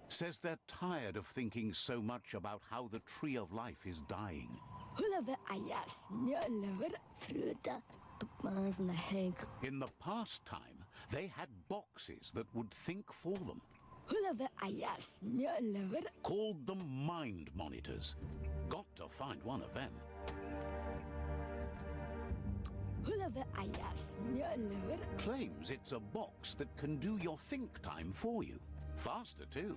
Says they're tired of thinking so much about how the tree of life is dying. In the past time, they had boxes that would think for them. Called them mind monitors. Got to find one of them. Claims it's a box that can do your think time for you. Faster too.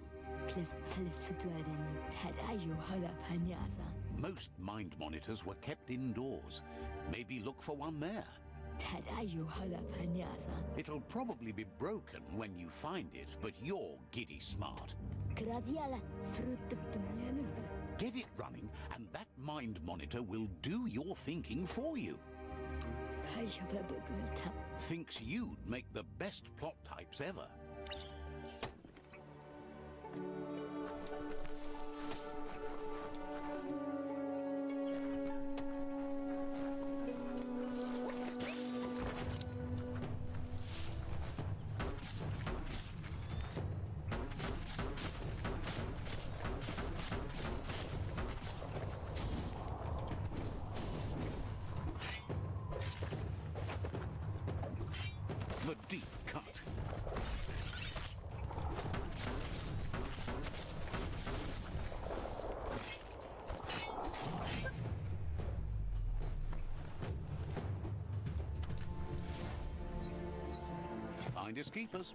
Most mind monitors were kept indoors. Maybe look for one there. It'll probably be broken when you find it, but you're giddy smart. Get it running, and that mind monitor will do your thinking for you. Thinks you'd make the best plot types ever. The deep cut. Finders keepers.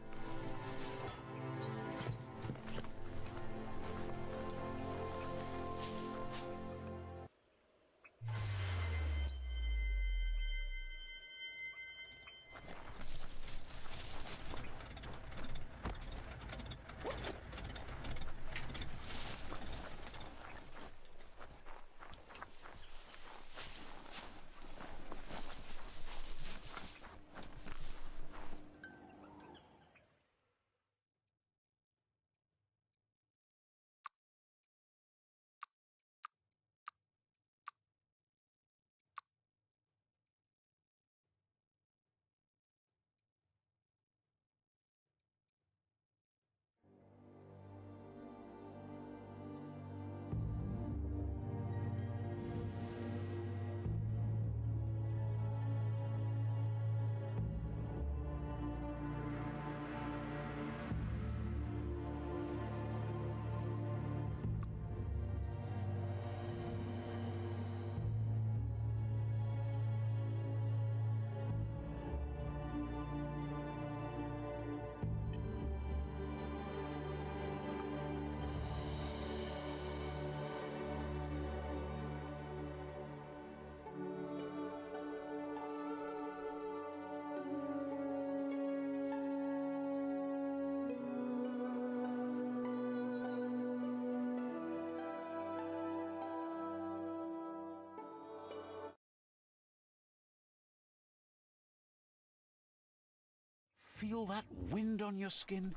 Feel that wind on your skin?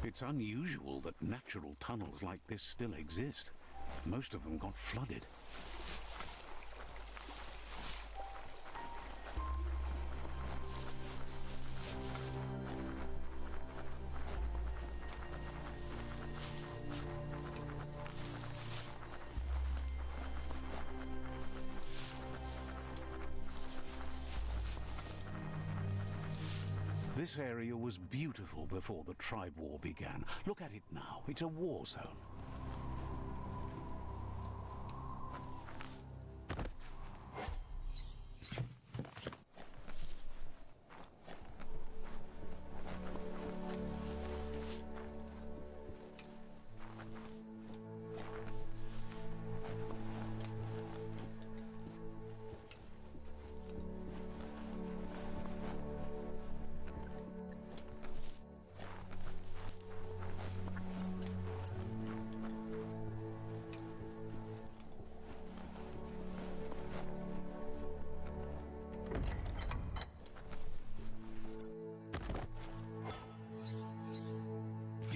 It's unusual that natural tunnels like this still exist. Most of them got flooded. This area was beautiful before the tribe war began. Look at it now. It's a war zone.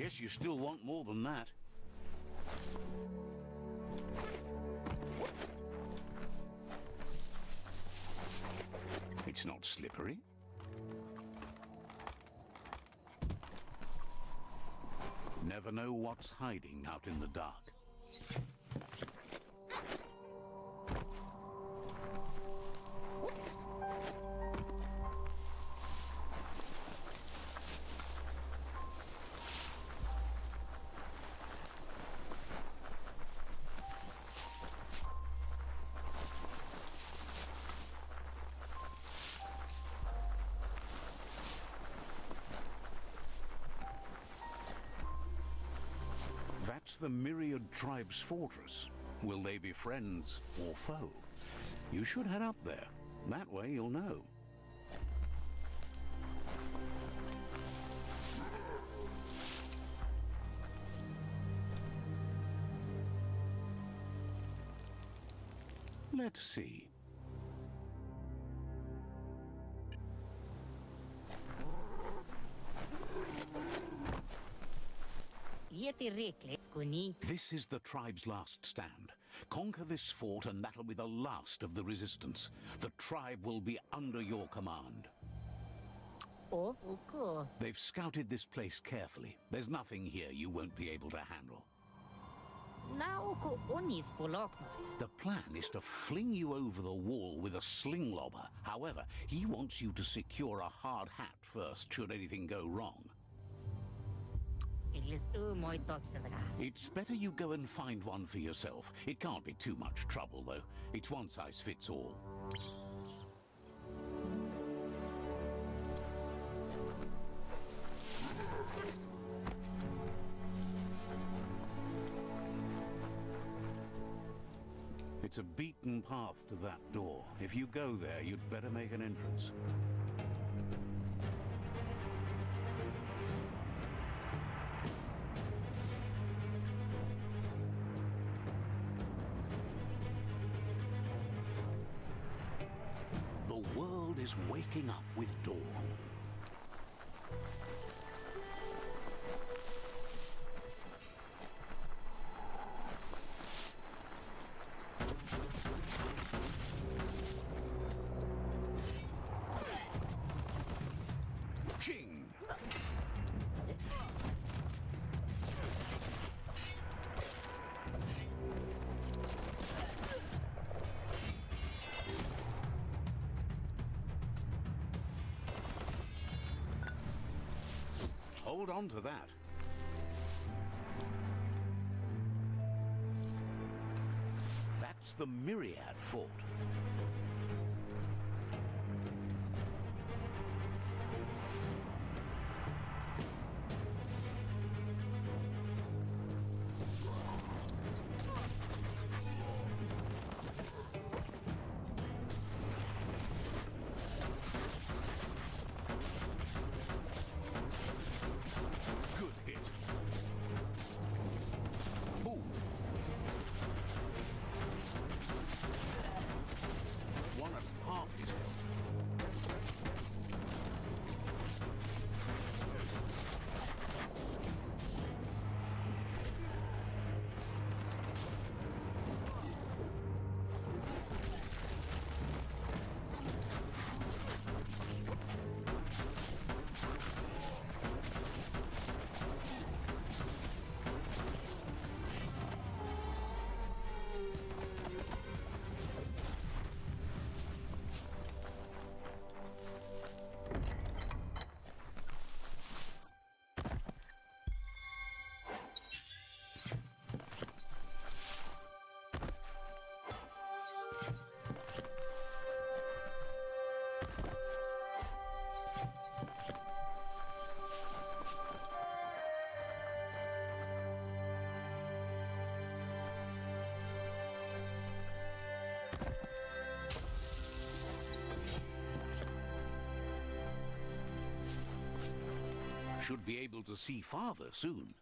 Guess you still want more than that. It's not slippery. Never know what's hiding out in the dark. That's the Myriad Tribe's fortress. Will they be friends or foe? You should head up there. That way you'll know. Let's see. This is the tribe's last stand. Conquer this fort and that'll be the last of the resistance. The tribe will be under your command. Oh, okay. They've scouted this place carefully. There's nothing here you won't be able to handle. The plan is to fling you over the wall with a SLINGLOBBER. However, he wants you to secure a hard hat first should anything go wrong. It's better you go and find one for yourself. It can't be too much trouble, though. It's one size fits all. It's a beaten path to that door. If you go there, you'd better make an entrance. The world is waking up with dawn. Hold on to that. That's the Myriad Fort. Should be able to see farther soon.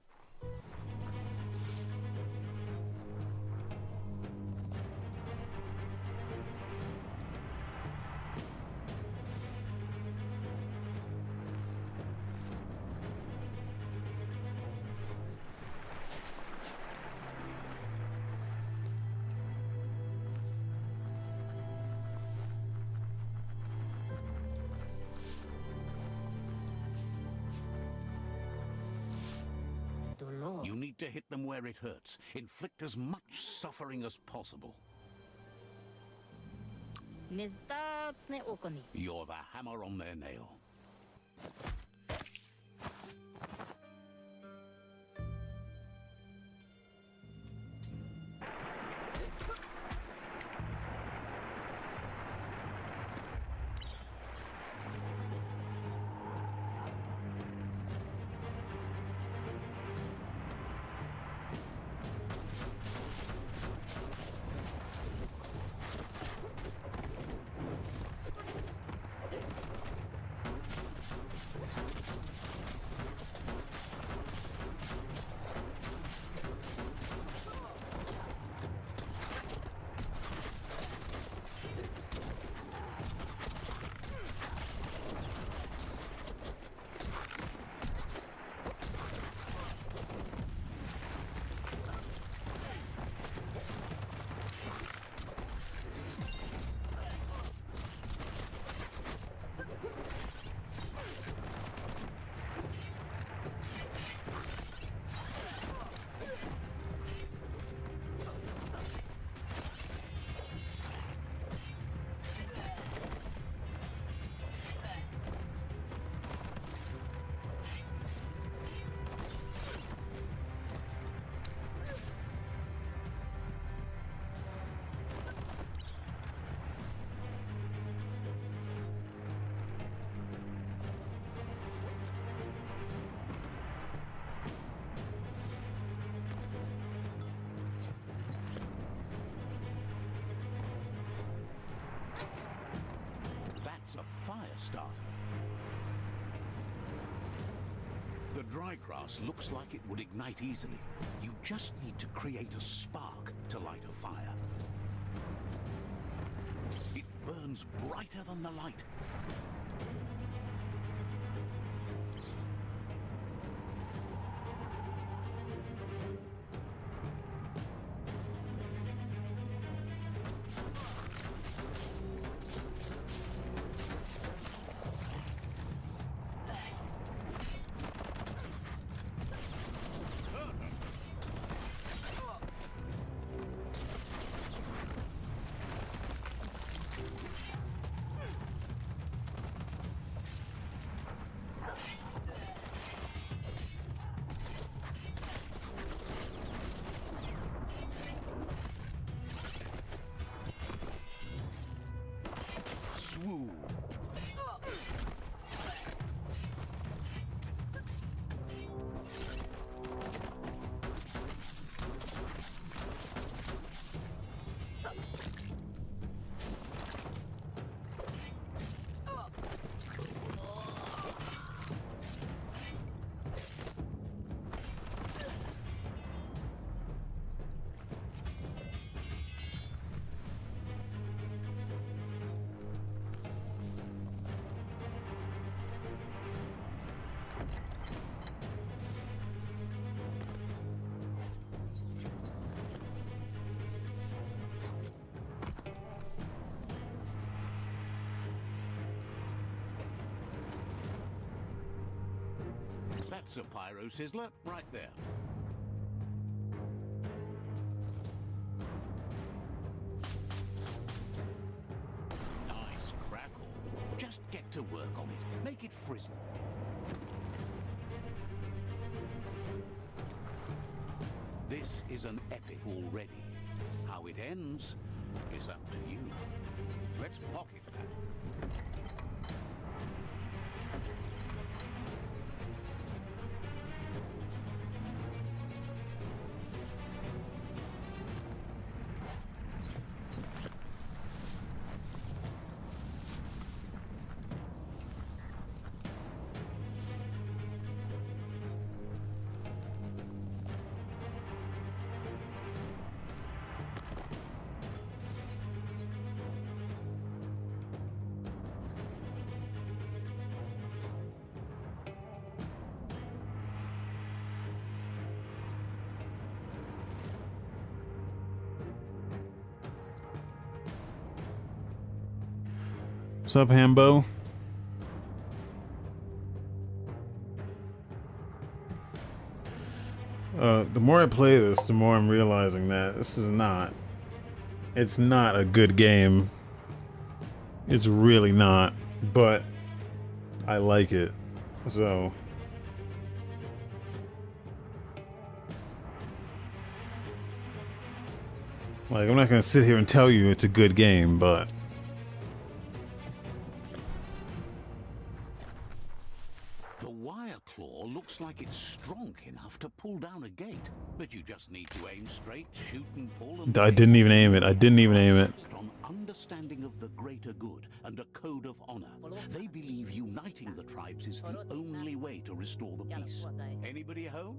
need to hit them where it hurts. Inflict as much suffering as possible. Nezdácne okony. You're the hammer on their nail. Starter. The dry grass looks like it would ignite easily. You just need to create a spark to light a fire. It burns brighter than the light. Swoo. That's a pyro sizzler right there. Nice crackle. Just get to work on it. Make it frizzle. This is an epic already. How it ends is up to you. Let's pocket that. What's up, Hambo? The more I play this, the more I'm realizing that this is not. It's not a good game. It's really not. But I like it. So. Like, I'm not gonna sit here and tell you it's a good game, but. The wire claw looks like it's strong enough to pull down a gate, but you just need to aim straight, shoot and pull. And I didn't even aim it. I didn't even aim it. on understanding of the greater good and a code of honor, they believe uniting the tribes is the only way to restore the peace. Anybody home?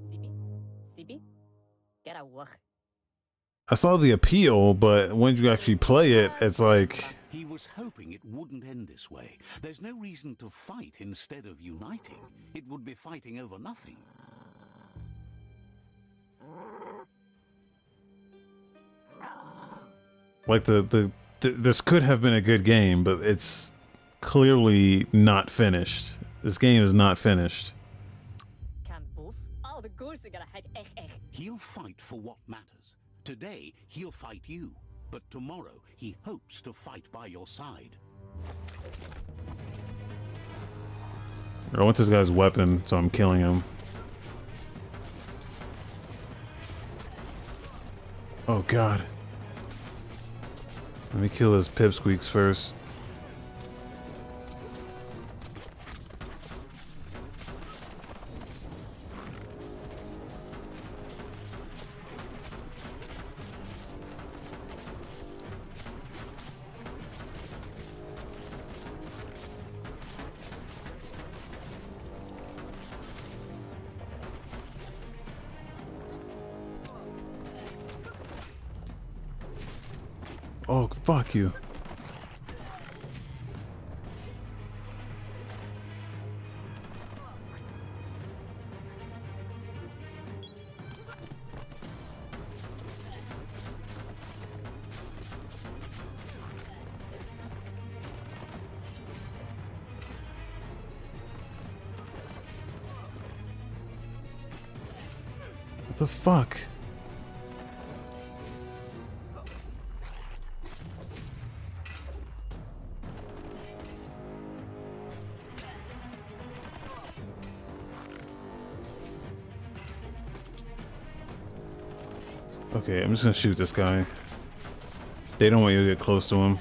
Sibi? Get a work. I saw the appeal, but when you actually play it, it's like... He was hoping it wouldn't end this way. There's no reason to fight instead of uniting. It would be fighting over nothing. Like, this could have been a good game, but it's clearly not finished. This game is not finished. Can both? All the goals are gonna have He'll fight for what matters. Today, he'll fight you. But tomorrow, he hopes to fight by your side. I want this guy's weapon, so I'm killing him. Oh god. Let me kill this pipsqueaks first. Oh, fuck you. What the fuck? Okay, I'm just gonna shoot this guy. They don't want you to get close to him.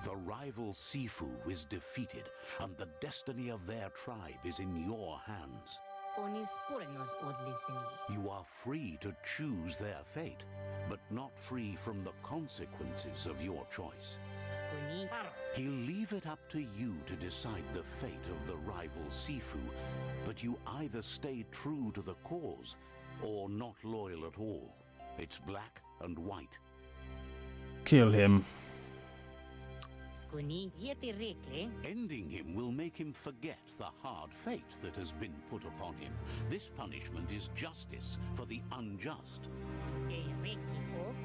The rival Sifu is defeated, and the destiny of their tribe is in your hands. You are free to choose their fate, but not free from the consequences of your choice. He'll leave it up to you to decide the fate of the rival Sifu, but you either stay true to the cause or not loyal at all. It's black and white. Kill him. Ending him will make him forget the hard fate that has been put upon him. This punishment is justice for the unjust.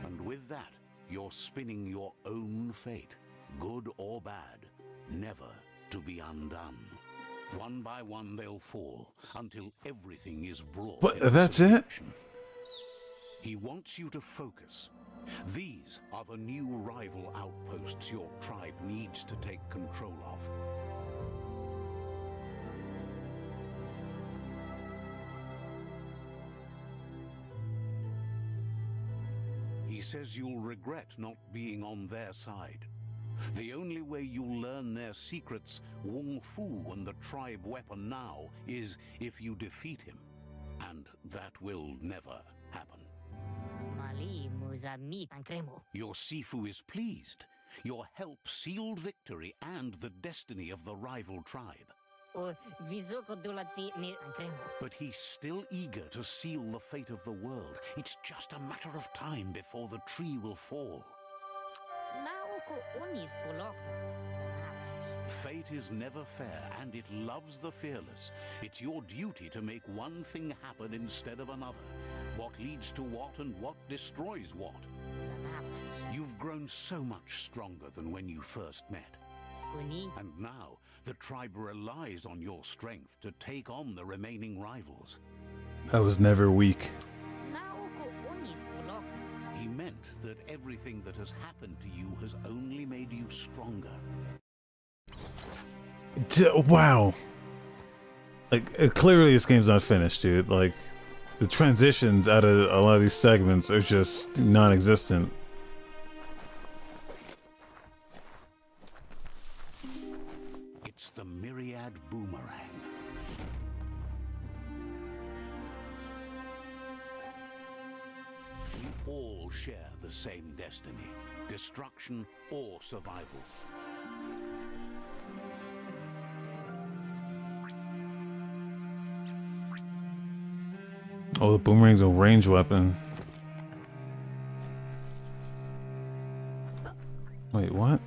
And with that, you're spinning your own fate, good or bad, never to be undone. One by one they'll fall, until everything is brought. But that's it? He wants you to focus. These are the new rival outposts your tribe needs to take control of. He says you'll regret not being on their side. The only way you'll learn their secrets, Wung Fu and the tribe weapon now, is if you defeat him. And that will never happen. Your Sifu is pleased. Your help sealed victory and the destiny of the rival tribe. But he's still eager to seal the fate of the world. It's just a matter of time before the tree will fall. Fate is never fair, and it loves the fearless. It's your duty to make one thing happen instead of another. What leads to what and what destroys what. You've grown so much stronger than when you first met. And now, the tribe relies on your strength to take on the remaining rivals. I was never weak. He meant that everything that has happened to you has only made you stronger. Wow. Like, clearly this game's not finished, dude. Like, the transitions out of a lot of these segments are just non-existent. It's the Myriad Boomerang. We all share the same destiny, destruction or survival. Oh, the boomerang's a ranged weapon. Wait, what?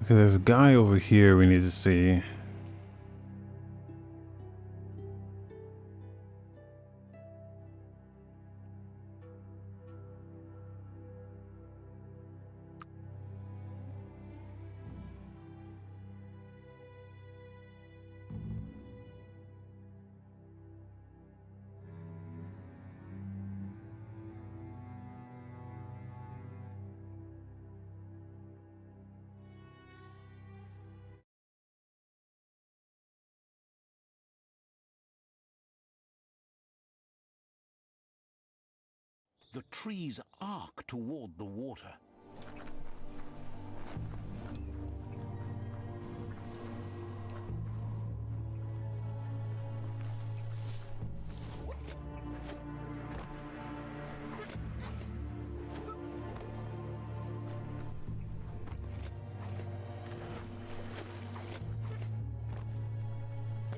Okay, there's a guy over here we need to see. The trees arc toward the water.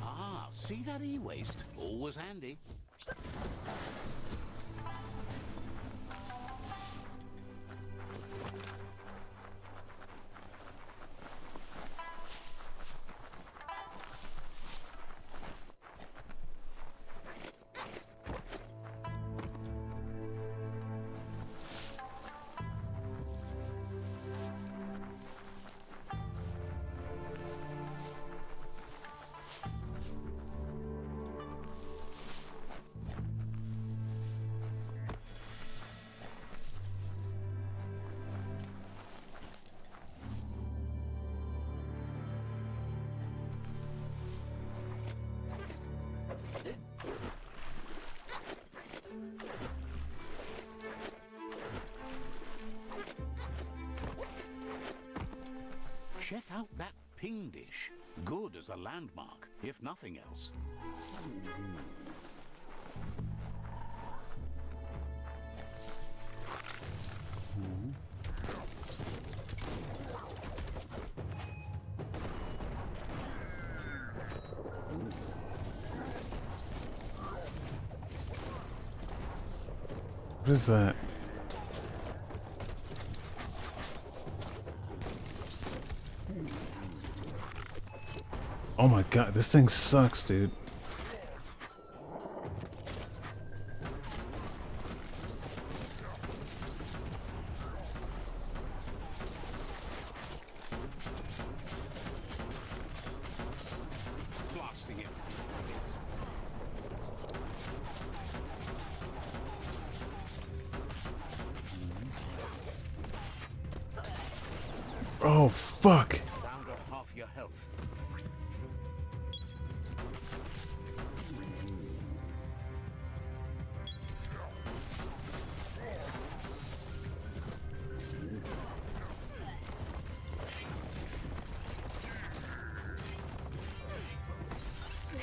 Ah, see that e-waste? Always handy. Check out that ping dish. Good as a landmark, if nothing else. What is that? Oh my god, this thing sucks, dude. Blasting it. Oh, fuck. Down to half your health.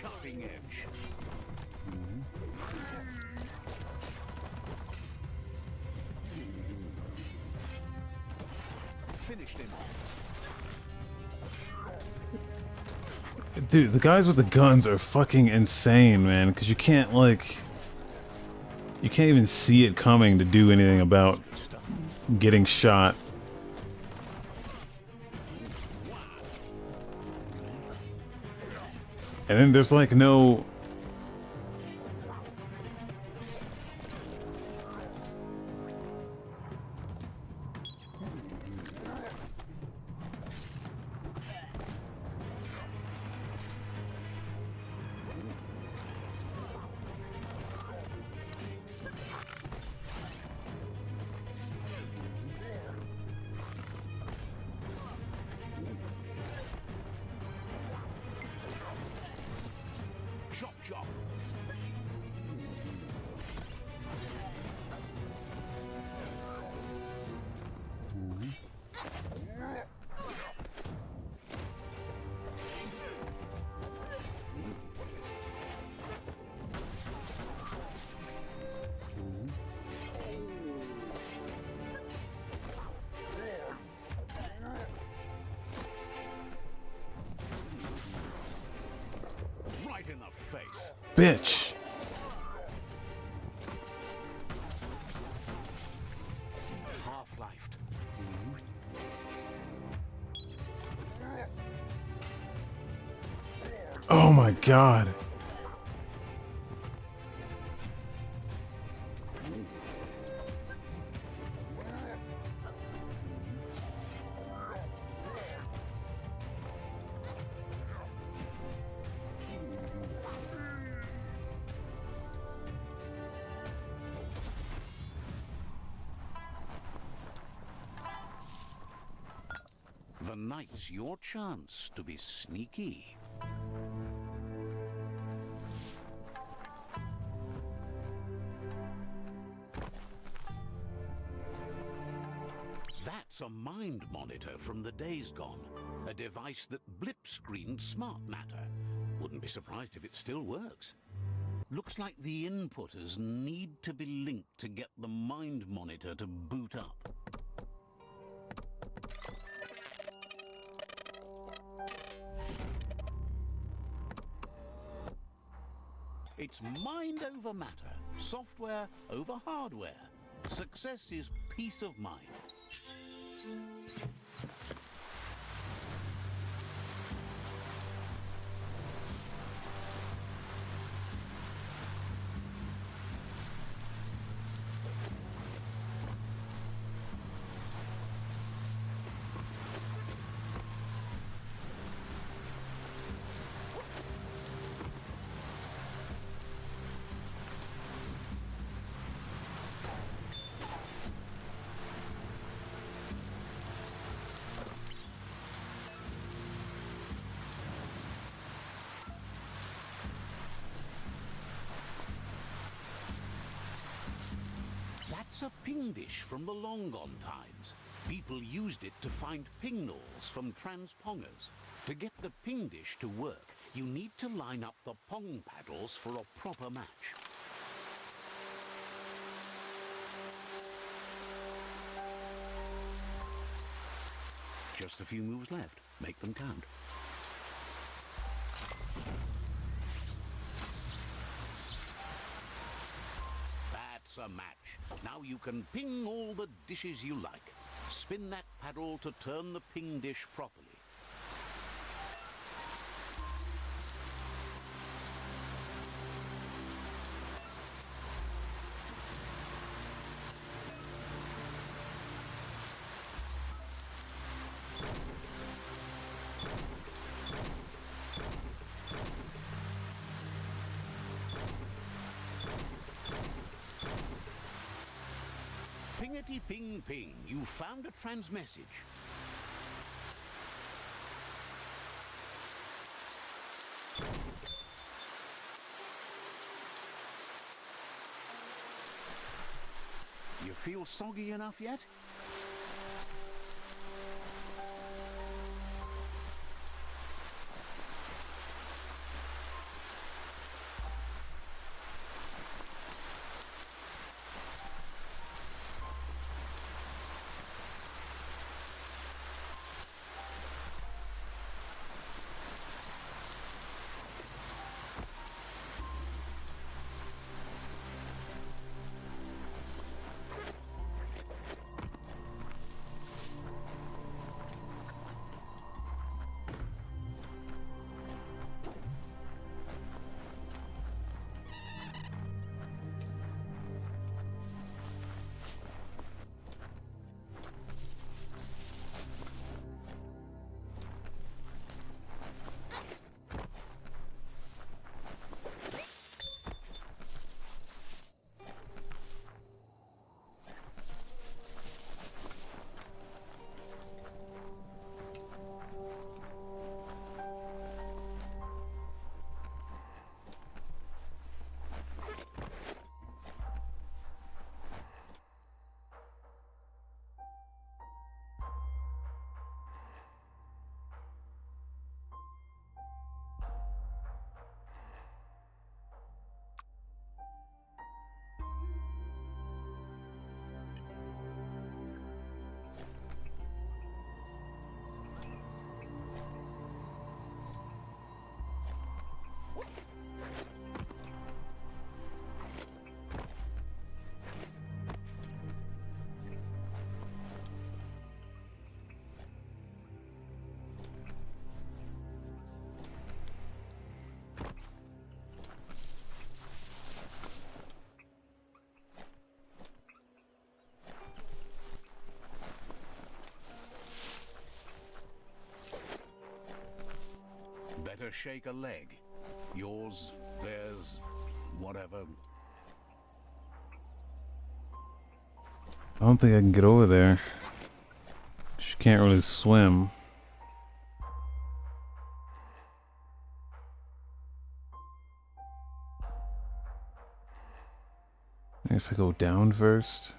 Cutting edge. Finished him off. Dude, the guys with the guns are fucking insane, man, because you can't, like... You can't even see it coming to do anything about getting shot. And then there's, like, no... Chop chop. Right in the face. Bitch! Half-lifed. Oh my god. The night's your chance to be sneaky. That's a mind monitor from the days gone. A device that blip-screened smart matter. Wouldn't be surprised if it still works. Looks like the inputters need to be linked to get the mind monitor to boot up. It's mind over matter, software over hardware. Success is peace of mind. That's a ping dish from the long gone times. Be people used it to find ping knolls from transpongers. To get the ping dish to work, you need to line up the pong paddles for a proper match. Just a few moves left. Make them count. That's a match. Now you can ping all the dishes you like. Spin that paddle to turn the ping dish properly. Pingety ping ping, you found a transmessage. You feel soggy enough yet? Better shake a leg. Yours, theirs, whatever. I don't think I can get over there. She can't really swim. If I go down first.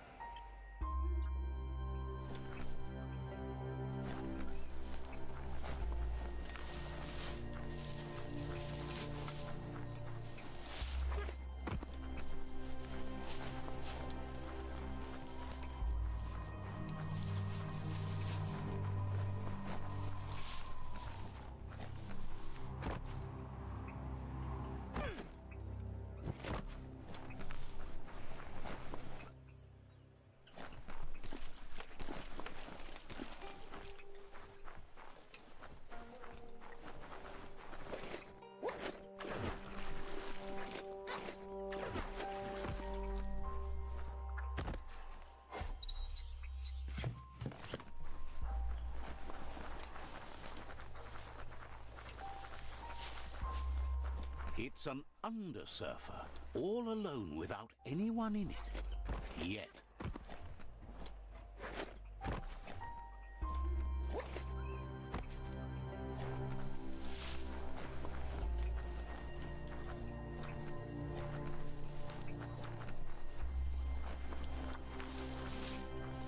It's an undersurfer, all alone without anyone in it. Yet.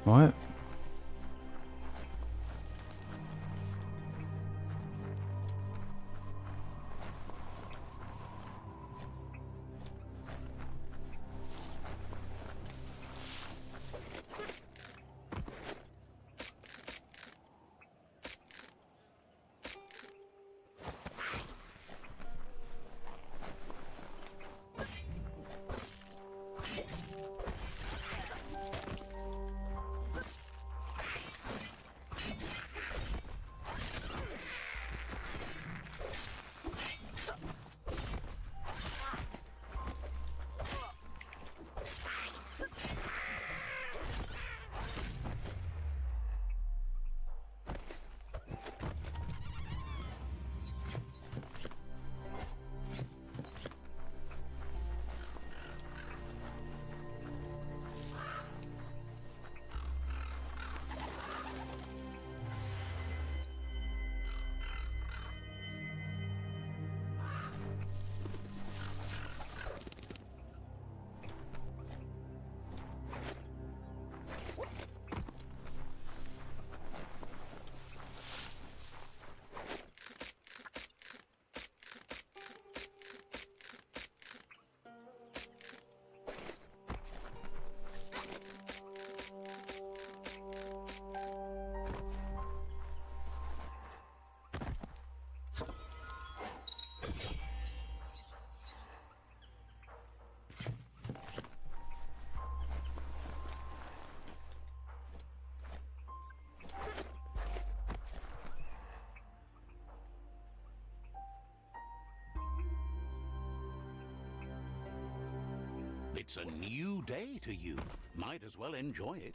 What? It's a new day to you. Might as well enjoy it.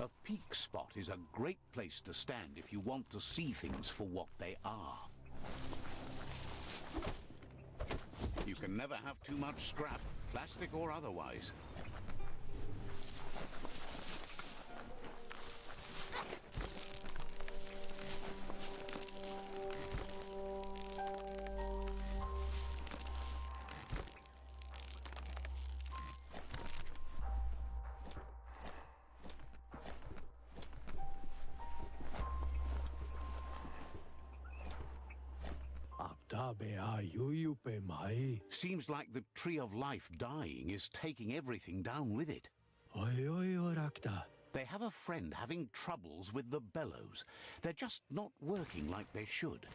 A peak spot is a great place to stand if you want to see things for what they are. You can never have too much scrap, plastic or otherwise. Seems like the Tree of Life dying is taking everything down with it. They have a friend having troubles with the bellows. They're just not working like they should.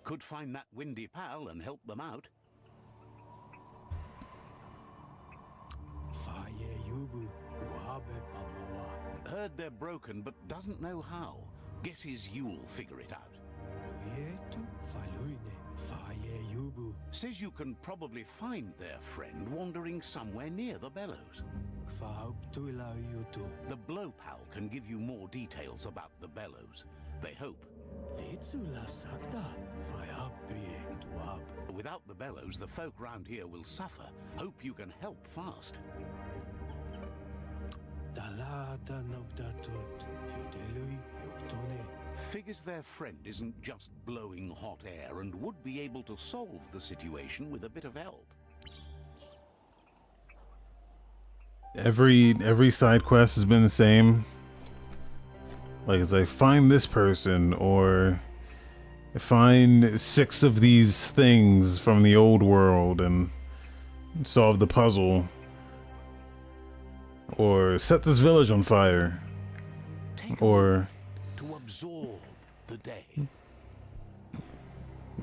Could find that windy pal and help them out. Heard they're broken, but doesn't know how. Guesses you'll figure it out. Says you can probably find their friend wandering somewhere near the bellows. The blow pal can give you more details about the bellows. They hope. Without the bellows, the folk round here will suffer. Hope you can help fast. Figures their friend isn't just blowing hot air and would be able to solve the situation with a bit of help. Every side quest has been the same. Like, it's like, find this person, or find 6 of these things from the old world and solve the puzzle. Or set this village on fire. Or to absorb the day.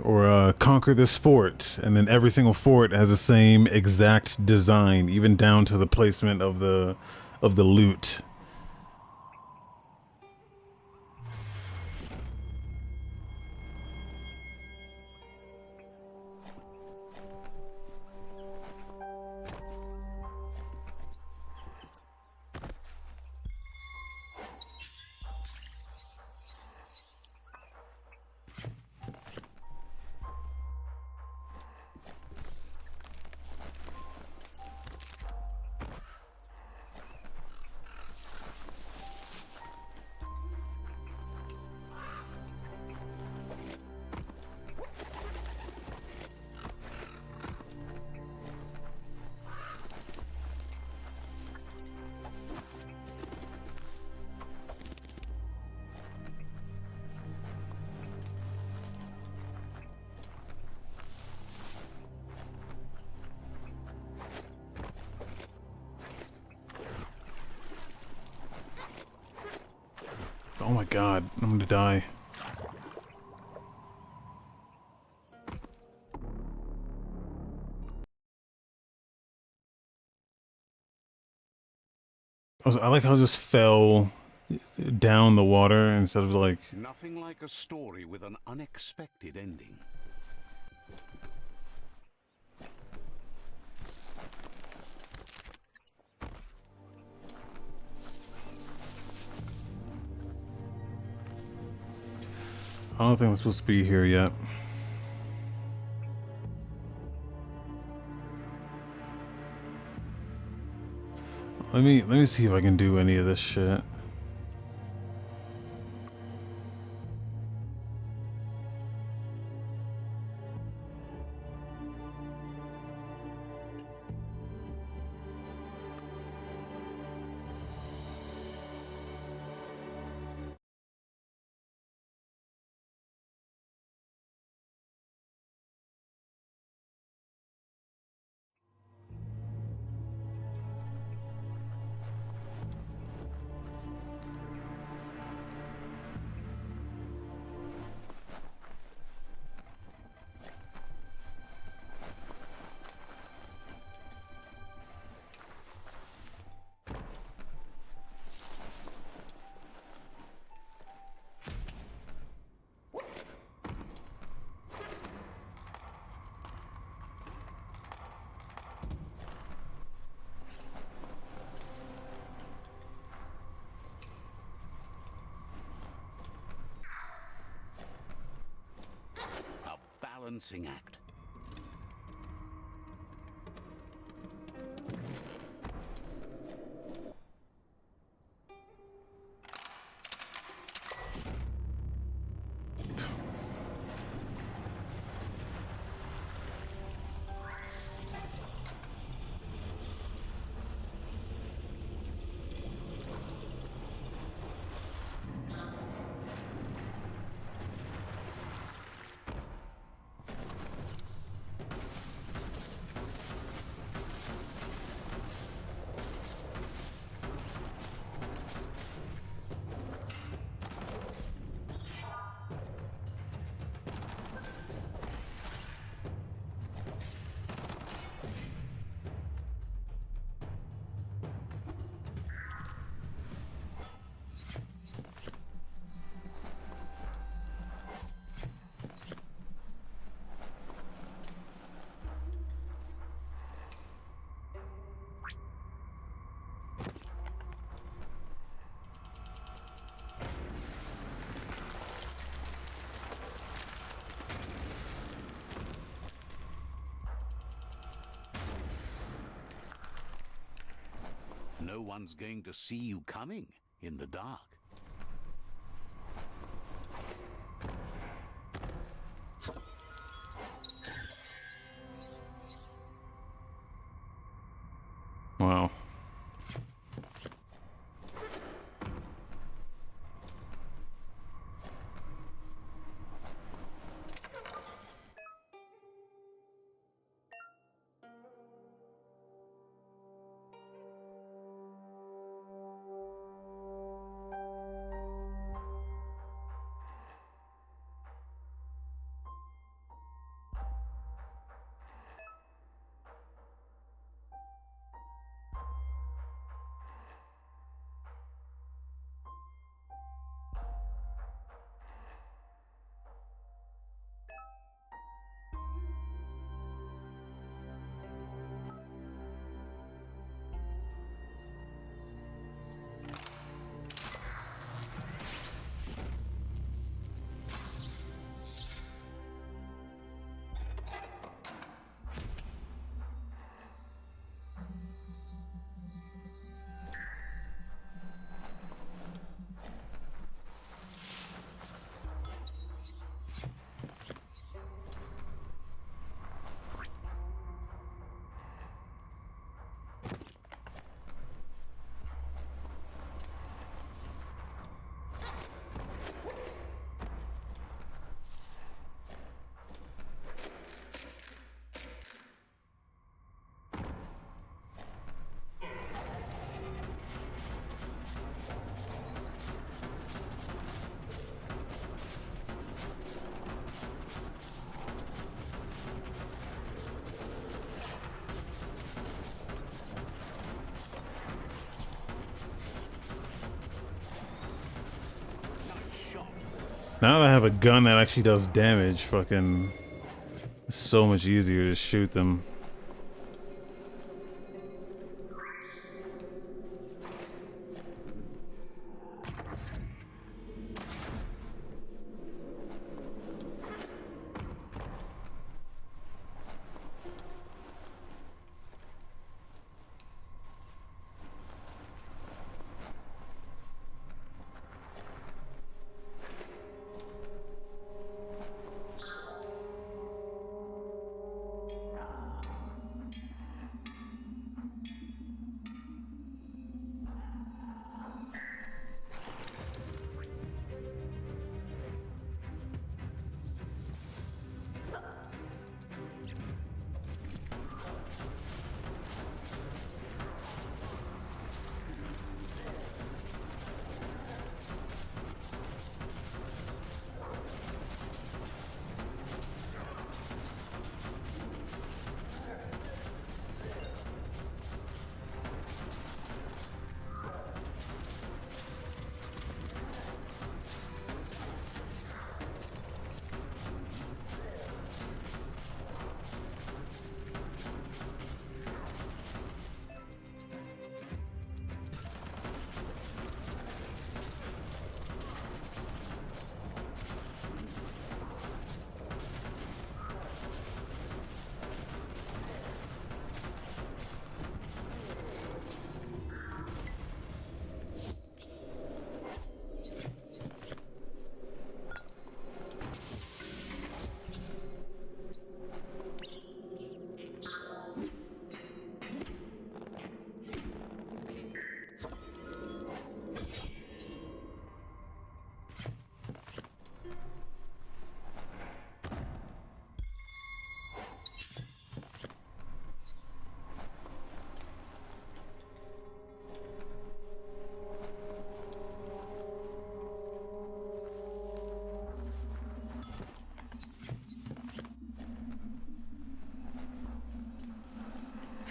Or conquer this fort, and then every single fort has the same exact design, even down to the placement of the loot. Oh my god, I'm gonna die. I like how I just fell down the water instead of like... Nothing like a story with an unexpected ending. I don't think I'm supposed to be here yet. Let me see if I can do any of this shit. balancing act. No one's going to see you coming in the dark. Wow. Now that I have a gun that actually does damage, fucking, it's so much easier to shoot them.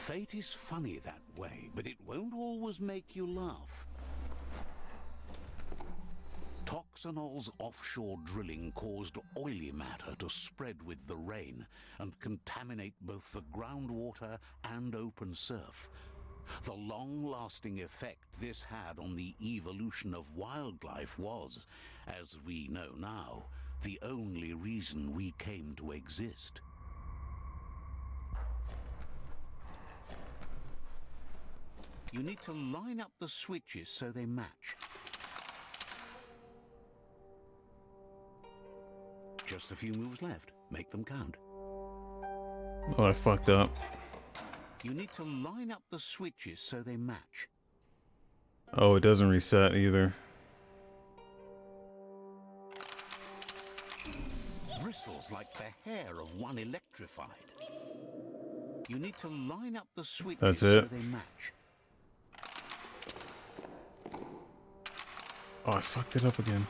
Fate is funny that way, but it won't always make you laugh. Toxanol's offshore drilling caused oily matter to spread with the rain and contaminate both the groundwater and open surf. The long-lasting effect this had on the evolution of wildlife was, as we know now, the only reason we came to exist. You need to line up the switches so they match. Just a few moves left. Make them count. Oh, I fucked up. You need to line up the switches so they match. Oh, it doesn't reset either. Bristles like the hair of one electrified. You need to line up the switches That's so it. they match. Oh, I fucked it up again.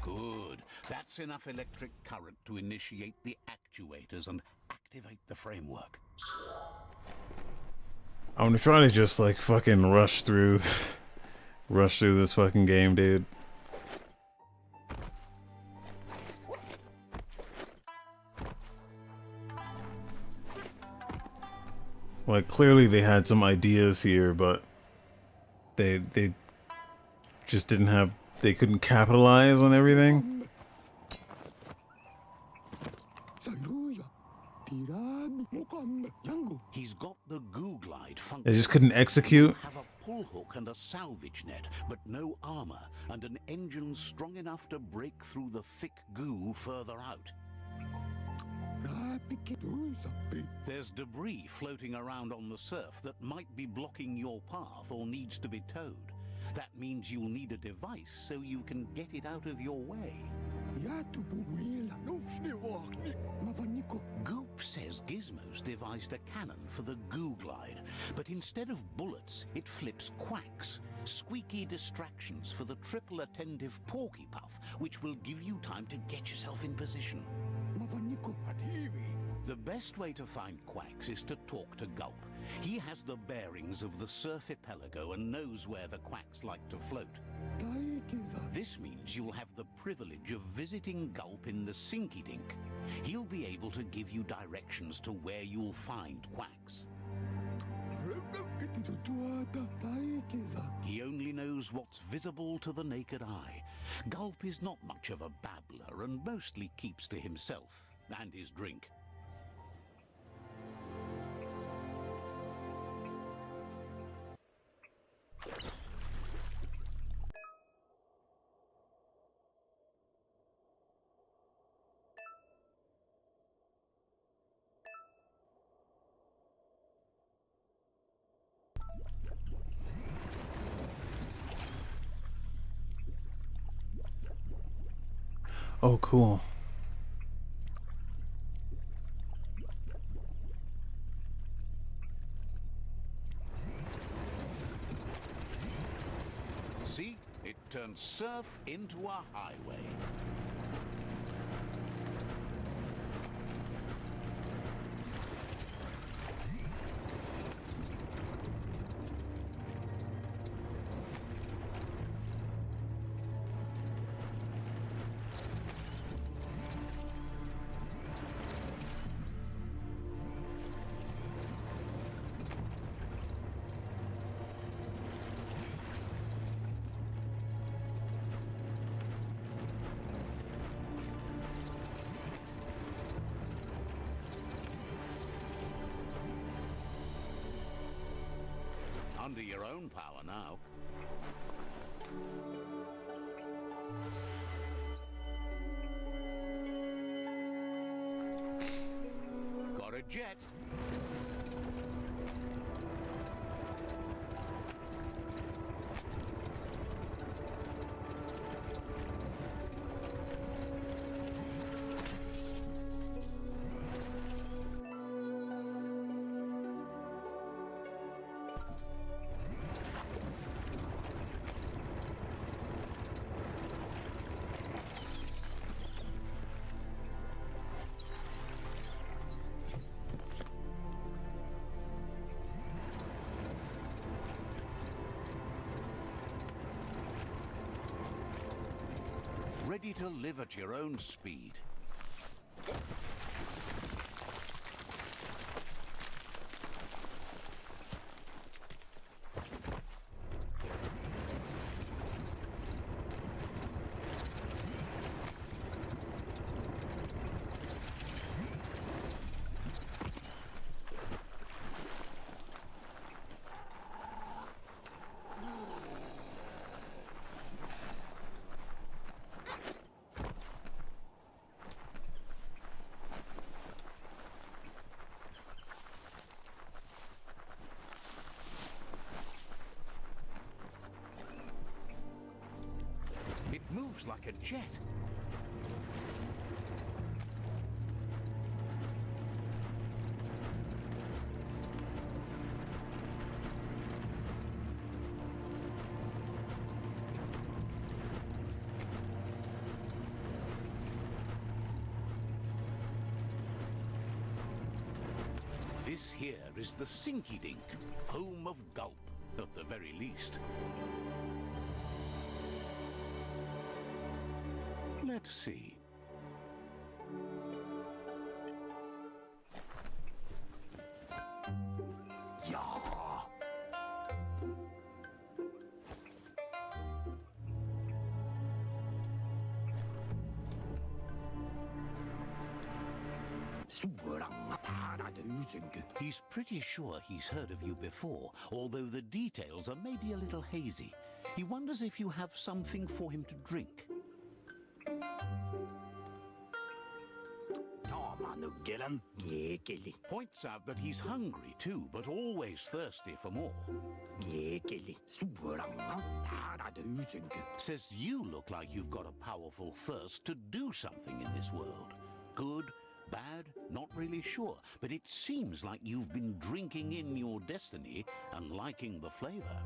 Good. That's enough electric current to initiate the actuators and activate the framework. I'm gonna try to just like fucking rush through this fucking game, dude. Like clearly they had some ideas here, but they just didn't have, they couldn't capitalize on everything. He's got the goo glide function. They just couldn't execute. Have a pull hook and a salvage net, but no armor and an engine strong enough to break through the thick goo further out. There's debris floating around on the surf that might be blocking your path or needs to be towed. That means you'll need a device so you can get it out of your way. Goop says Gizmo's devised a cannon for the goo glide, but instead of bullets, it flips quacks, squeaky distractions for the triple attentive Porky Puff, which will give you time to get yourself in position. The best way to find quacks is to talk to Gulp. He has the bearings of the surf archipelago and knows where the quacks like to float. This means you'll have the privilege of visiting Gulp in the Sinky Dink. He'll be able to give you directions to where you'll find quacks. He only knows what's visible to the naked eye. Gulp is not much of a babbler and mostly keeps to himself and his drink. Oh, cool. See? It turns surf into a highway. Under your own power now. Got a jet. ready to live at your own speed. It moves like a jet. This here is the Sinky Dink, home of Gulp, at the very least. Let's see. Ja. He's pretty sure he's heard of you before, although the details are maybe a little hazy. He wonders if you have something for him to drink. Points out that he's hungry too, but always thirsty for more. Says you look like you've got a powerful thirst to do something in this world. Good, bad, not really sure, but it seems like you've been drinking in your destiny and liking the flavor.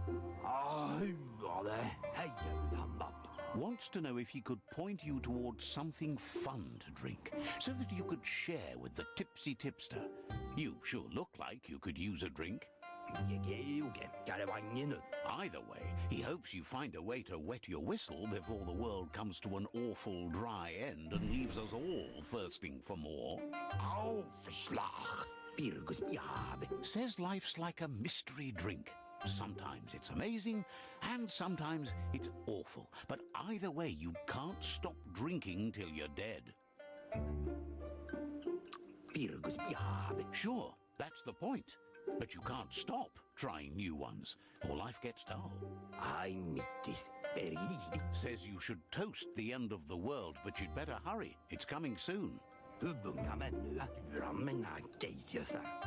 Wants to know if he could point you towards something fun to drink, so that you could share with the tipsy tipster. You sure look like you could use a drink. Either way, he hopes you find a way to wet your whistle before the world comes to an awful dry end and leaves us all thirsting for more. Says life's like a mystery drink. Sometimes it's amazing, and sometimes it's awful. But either way, you can't stop drinking till you're dead. Sure, that's the point. But you can't stop trying new ones, or life gets dull. Says you should toast the end of the world, but you'd better hurry. It's coming soon.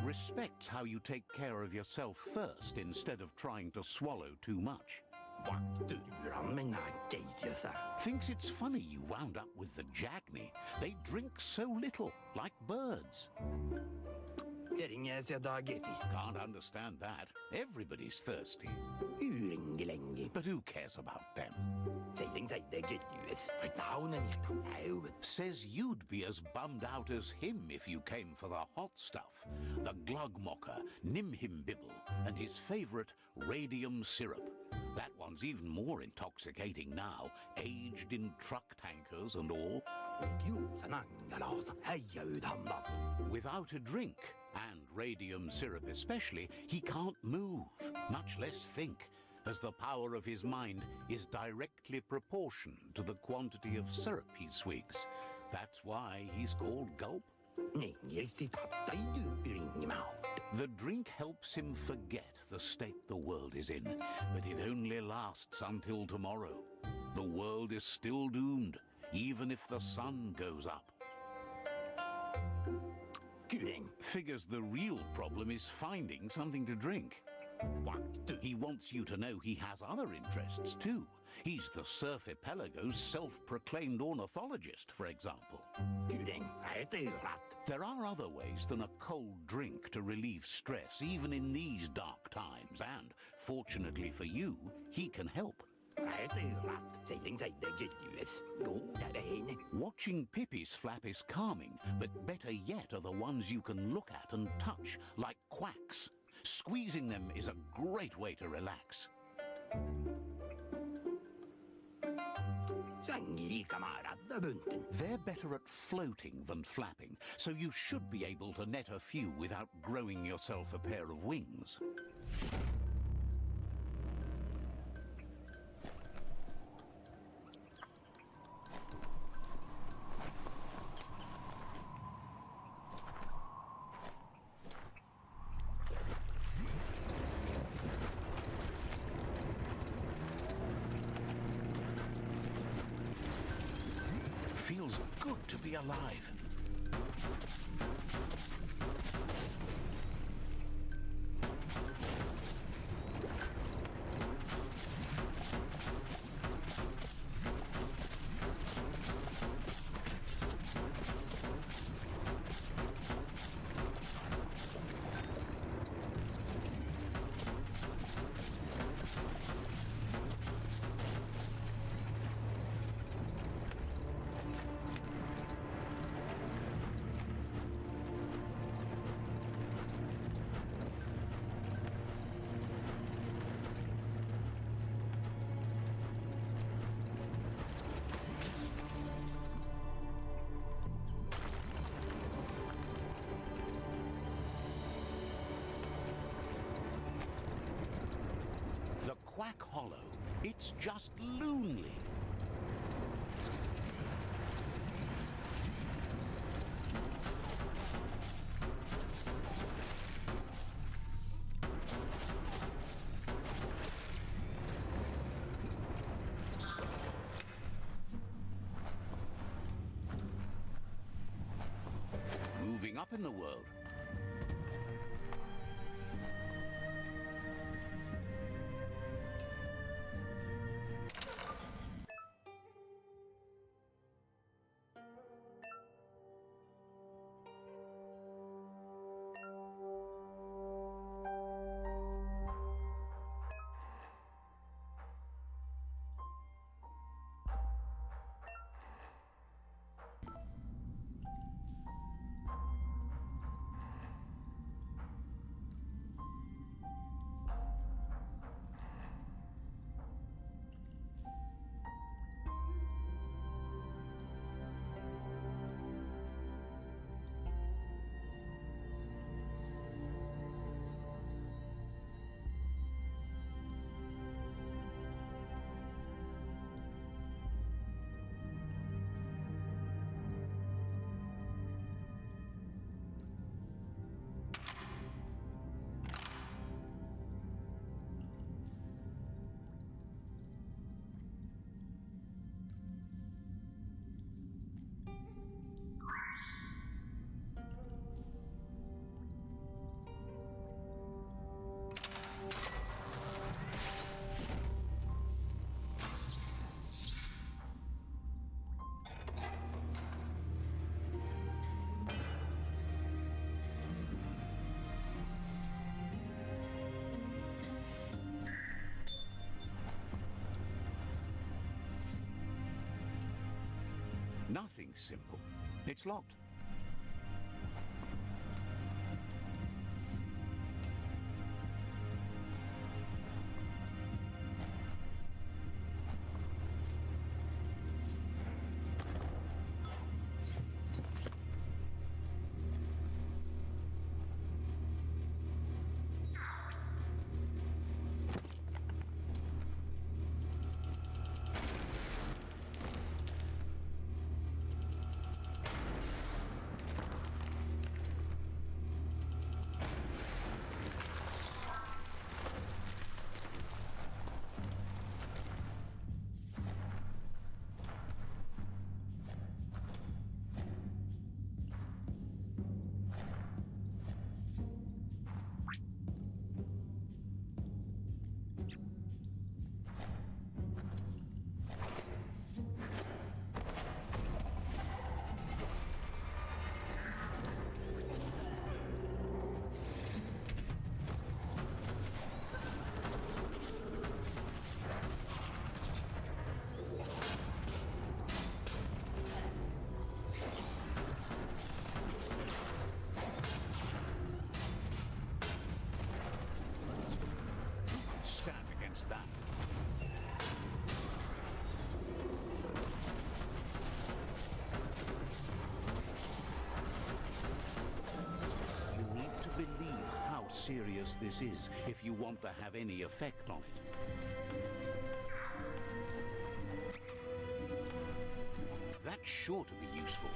Respects how you take care of yourself first instead of trying to swallow too much. Thinks it's funny you wound up with the Jagni. They drink so little, like birds. Can't understand that. Everybody's thirsty. But who cares about them? Says you'd be as bummed out as him if you came for the hot stuff. The Glugmocker, Nimhimbibble, and his favorite radium syrup. That one's even more intoxicating now, aged in truck tankers and all. Without a drink, and radium syrup especially, he can't move, much less think, as the power of his mind is directly proportioned to the quantity of syrup he swigs. That's why he's called Gulp. The drink helps him forget the state the world is in, but it only lasts until tomorrow. The world is still doomed, even if the sun goes up. Figures the real problem is finding something to drink. He wants you to know he has other interests too. He's the Surfipelago's self-proclaimed ornithologist, for example. There are other ways than a cold drink to relieve stress, even in these dark times, and, fortunately for you, he can help. Watching Pippi's flap is calming, but better yet are the ones you can look at and touch, like quacks. Squeezing them is a great way to relax. BIOMUTANT. They're better at floating than flapping, so you should be able to net a few without growing yourself a pair of wings. Feels good to be alive. The Quack Hollow. It's just lonely. Moving up in the world. Nothing's simple. It's locked. useless this is if you want to have any effect on it. That's sure to be useful.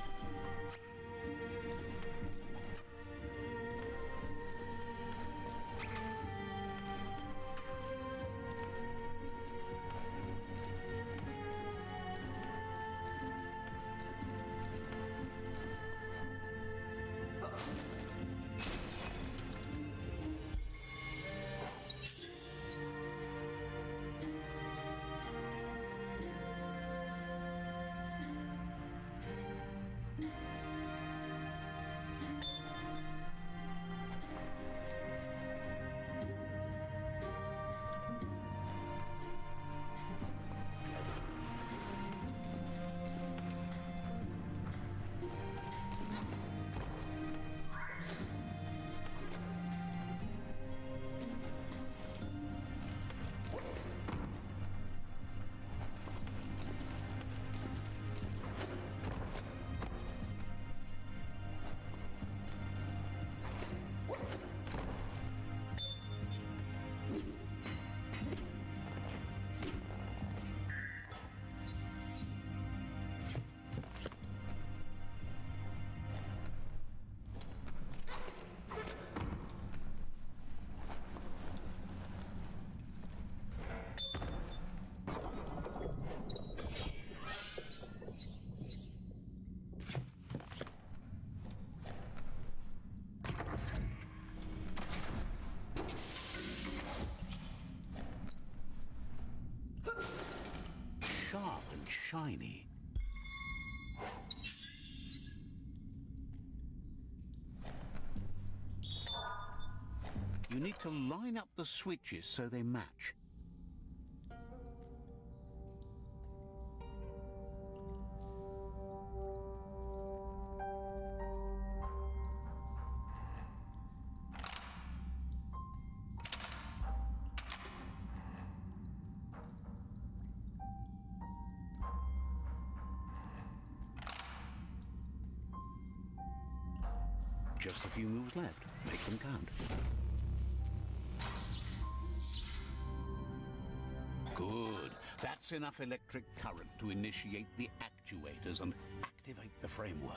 Sharp and shiny. You need to line up the switches so they match. Just a few moves left. Make them count. Good. That's enough electric current to initiate the actuators and activate the framework.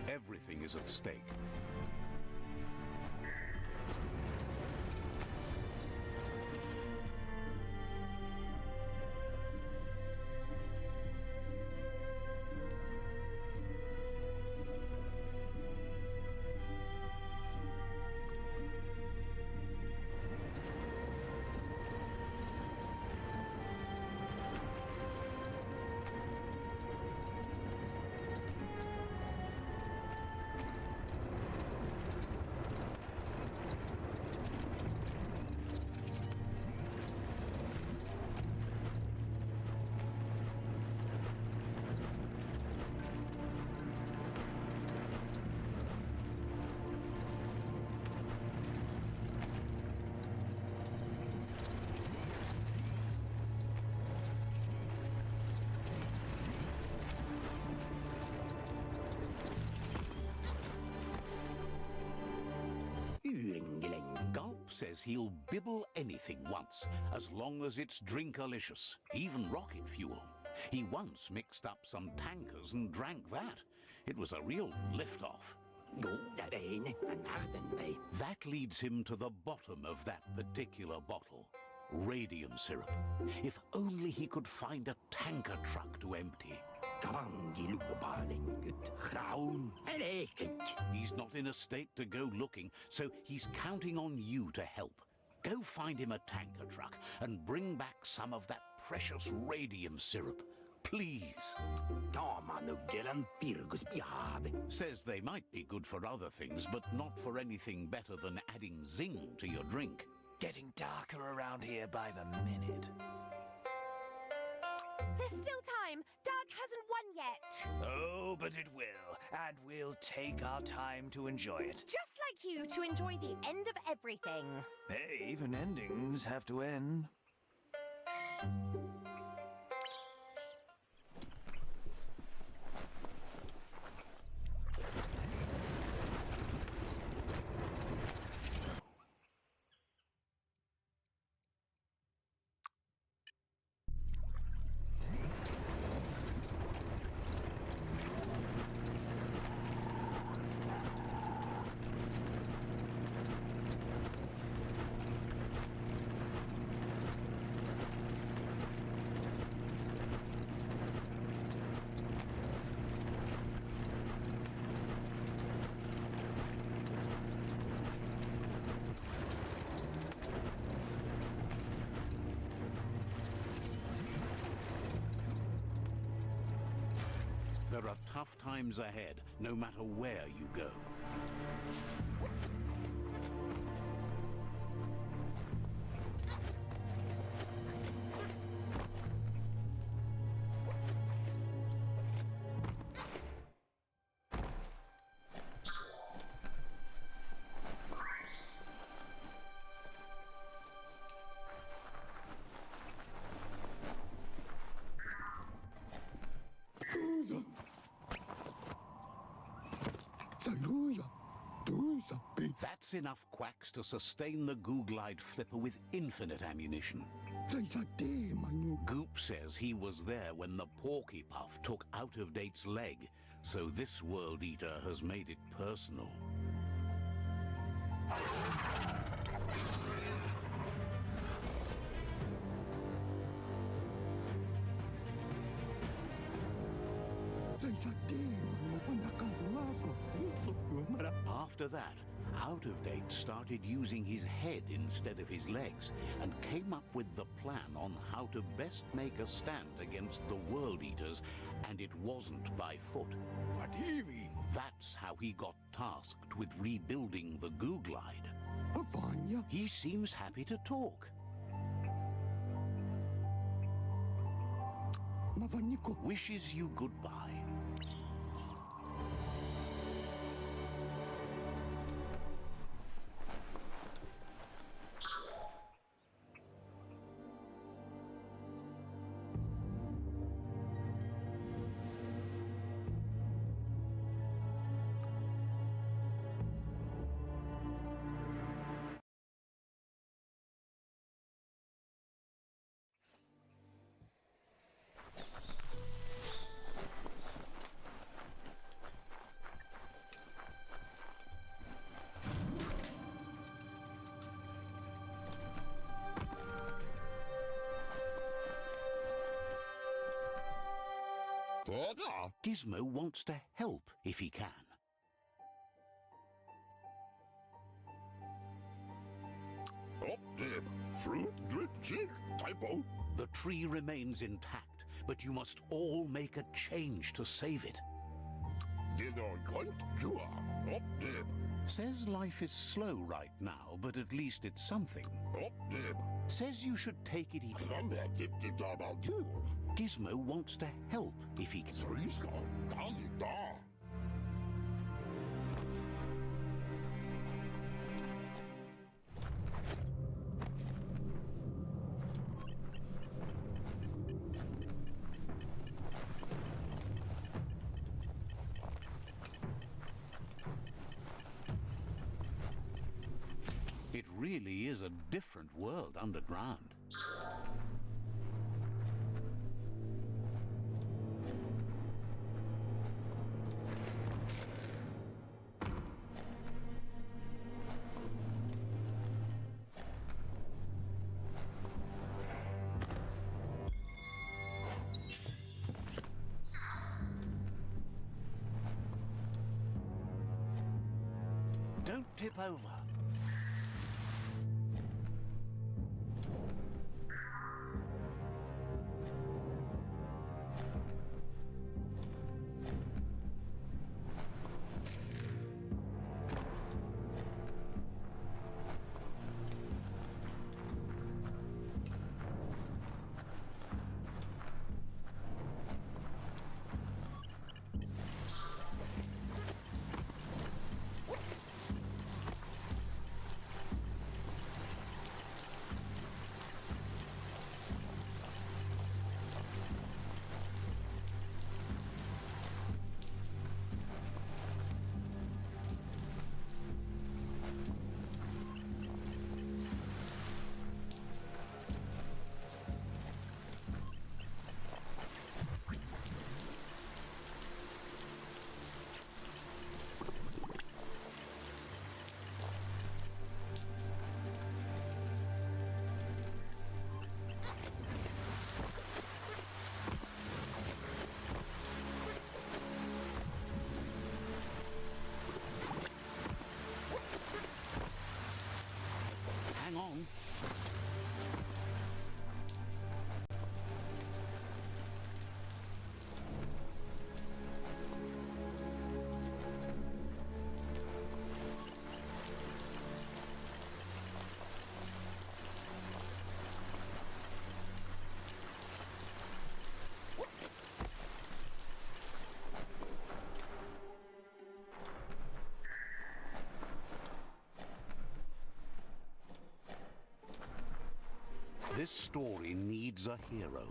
Everything is at stake. Gulp says he'll bibble anything once, as long as it's drinkalicious, even rocket fuel. He once mixed up some tankers and drank that. It was a real lift-off. That leads him to the bottom of that particular bottle. Radium syrup. If only he could find a tanker truck to empty. He's not in a state to go looking, so he's counting on you to help. Go find him a tanker truck and bring back some of that precious radium syrup. Please. Says they might be good for other things, but not for anything better than adding zing to your drink. Getting darker around here by the minute. There's still time. Dark hasn't won yet. Oh, but it will. And we'll take our time to enjoy it. Just like you to enjoy the end of everything. Hey, even endings have to end. are tough times ahead, no matter where you go. That's enough quacks to sustain the Googlide flipper with infinite ammunition. Goop says he was there when the Porky Puff took Out of Date's leg, so this World Eater has made it personal. After that, Out of Date started using his head instead of his legs and came up with the plan on how to best make a stand against the World Eaters, and it wasn't by foot. That's how he got tasked with rebuilding the Googlide. He seems happy to talk. Wishes you goodbye. Gizmo wants to help if he can. The tree remains intact, but you must all make a change to save it. Says life is slow right now, but at least it's something. Says you should take it easy. Gizmo wants to help if he can. It really is a different world underground. Don't tip over. This story needs a hero.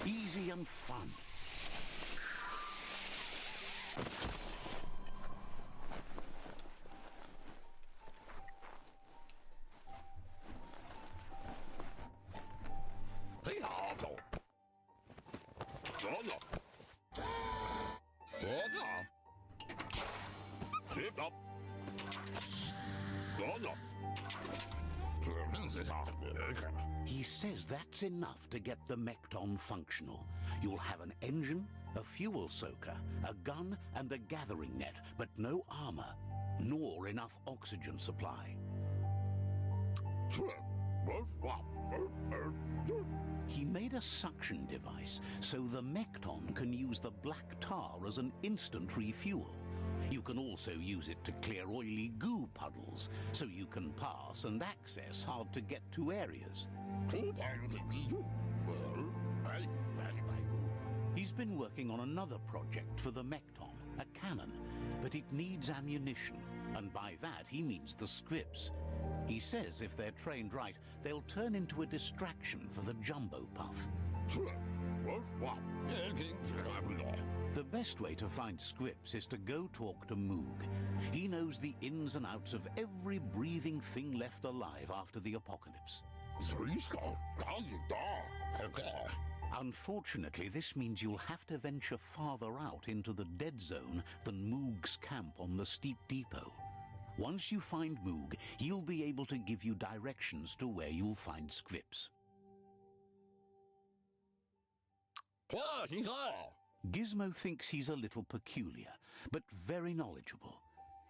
Easy and fun. He says that's enough to get the Mekton functional. You'll have an engine, a fuel soaker, a gun, and a gathering net, but no armor, nor enough oxygen supply. He made a suction device so the Mekton can use the black tar as an instant refuel. You can also use it to clear oily goo puddles, so you can pass and access hard-to-get-to areas. He's been working on another project for the Mekton, a cannon, but it needs ammunition, and by that he means the scripts. He says if they're trained right, they'll turn into a distraction for the Jumbo Puff. The best way to find scripts is to go talk to Moog. He knows the ins and outs of every breathing thing left alive after the apocalypse. Unfortunately, this means you'll have to venture farther out into the dead zone than Moog's camp on the steep depot. Once you find Moog, he'll be able to give you directions to where you'll find scripts. Gizmo thinks he's a little peculiar, but very knowledgeable.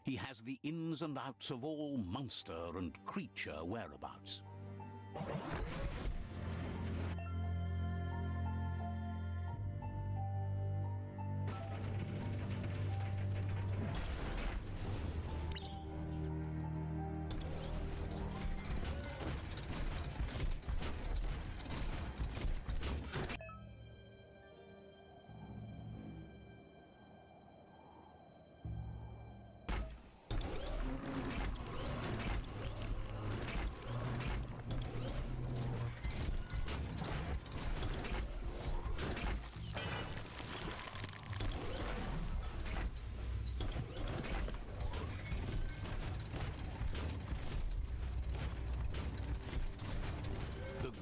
He has the ins and outs of all monster and creature whereabouts.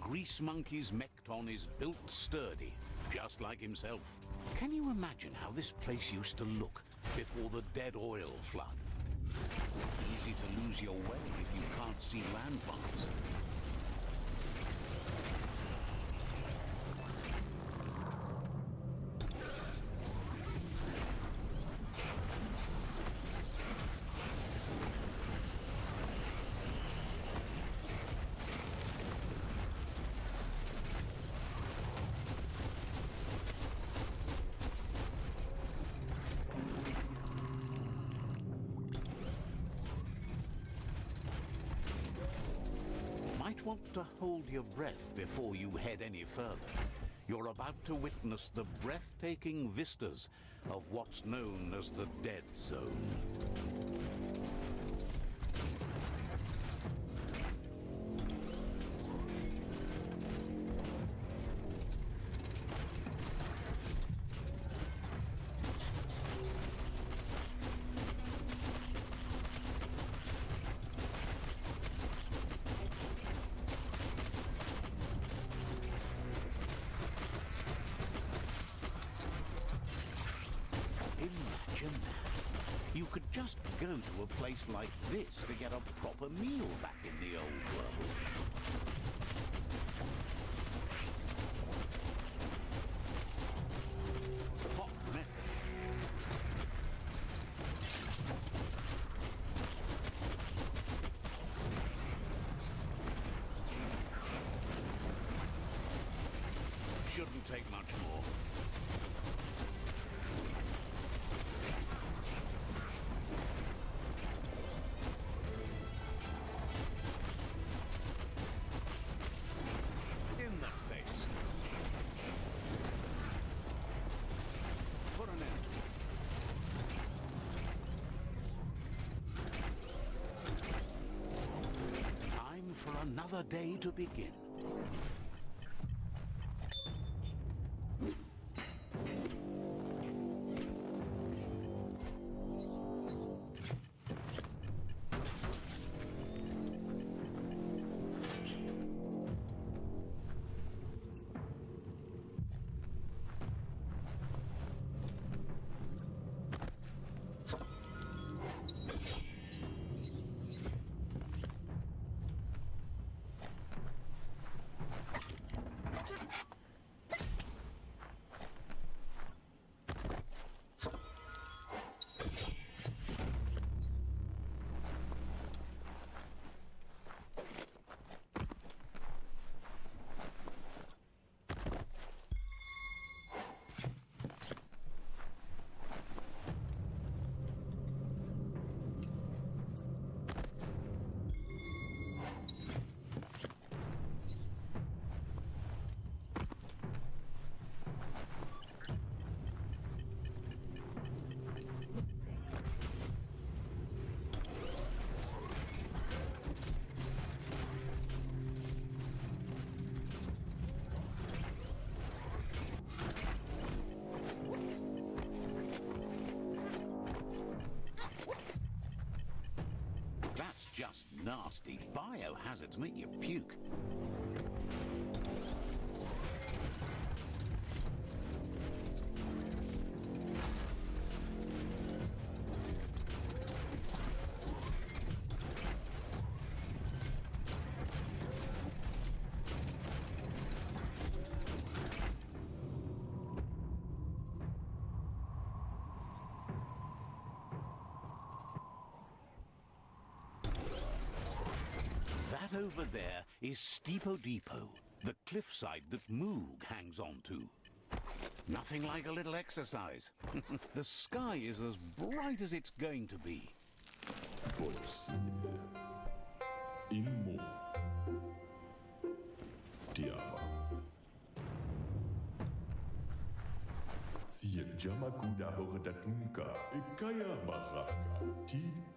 Grease Monkey's Mekton is built sturdy, just like himself. Can you imagine how this place used to look before the dead oil flood? Easy to lose your way if you can't see landmarks. want to hold your breath before you head any further. You're about to witness the breathtaking vistas of what's known as the Dead Zone. Imagine that. You could just go to a place like this to get a proper meal back in the old world. Hot metal. Shouldn't take much more. Another day to begin. Just nasty. Biohazards make you puke. That over there is Steepo Depot, the cliffside that Moog hangs on to. Nothing like a little exercise. The sky is as bright as it's going to be. Inmo. Tiava.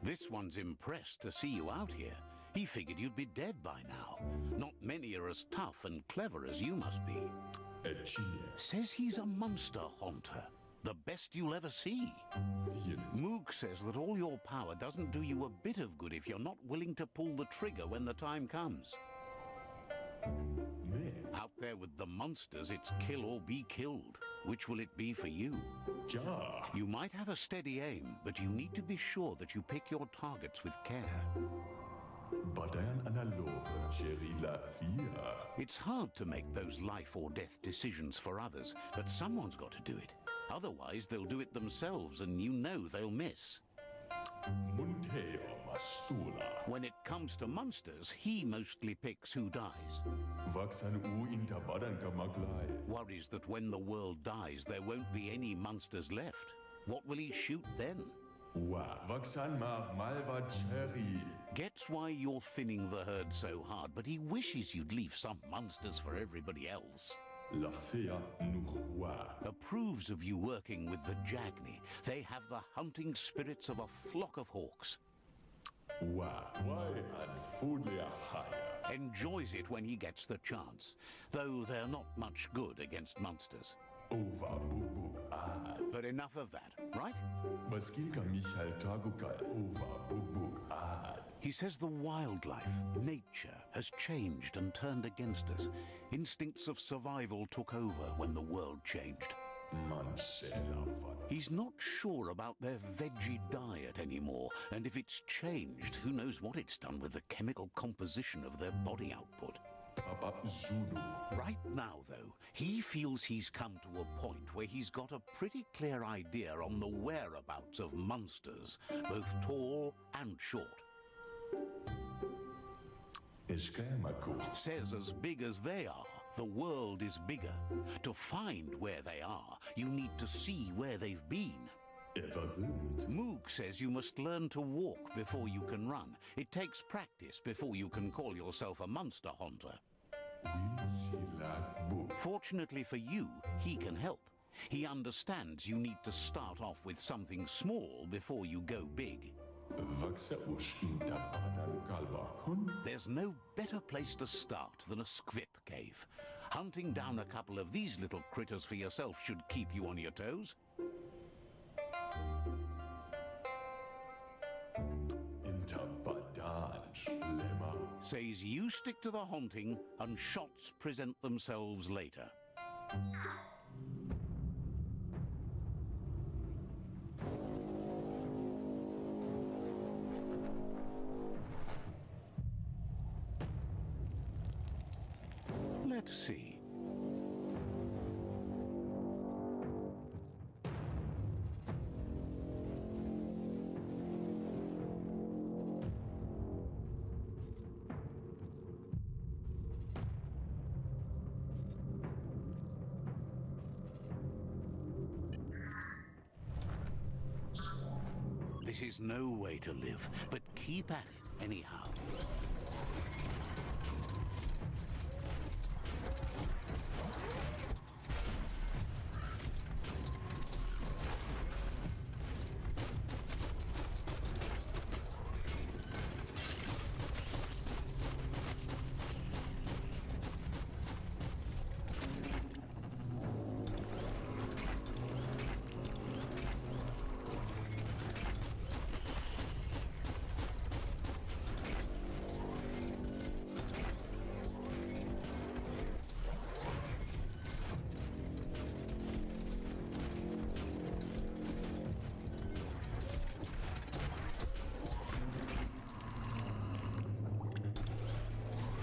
This one's impressed to see you out here. He figured you'd be dead by now. Not many are as tough and clever as you must be. Says he's a monster haunter. The best you'll ever see. Moog says that all your power doesn't do you a bit of good if you're not willing to pull the trigger when the time comes. Out there with the monsters, it's kill or be killed. Which will it be for you? You might have a steady aim, but you need to be sure that you pick your targets with care. It's hard to make those life or death decisions for others, but someone's got to do it. Otherwise, they'll do it themselves, and you know they'll miss. When it comes to monsters, he mostly picks who dies. Worries that when the world dies, there won't be any monsters left. What will he shoot then? Gets why you're thinning the herd so hard, but he wishes you'd leave some monsters for everybody else. La Fea Nuhwa. Approves of you working with the Jagni. They have the hunting spirits of a flock of hawks. Why and Fudlia Haya. Enjoys it when he gets the chance, though they're not much good against monsters. Over Bubuk Ad. But enough of that, right? Maskilka Michael Tagukal. Over Bubuk Ad. He says the wildlife, nature, has changed and turned against us. Instincts of survival took over when the world changed. Mansela Fat. He's not sure about their veggie diet anymore, and if it's changed, who knows what it's done with the chemical composition of their body output. Papa Zulu. Right now, though, he feels he's come to a point where he's got a pretty clear idea on the whereabouts of monsters, both tall and short. Iskayamaku. Says as big as they are, the world is bigger. To find where they are, you need to see where they've been. Everzult. Moog says you must learn to walk before you can run. It takes practice before you can call yourself a monster hunter. Winchilat Book. Fortunately for you, he can help. He understands you need to start off with something small before you go big. Vaxa Ush Intabadan Kalbakon. There's no better place to start than a squip cave. Hunting down a couple of these little critters for yourself should keep you on your toes. Intabadan Lema. Says you stick to the hunting and shots present themselves later. Let's see. This is no way to live, but keep at it anyhow.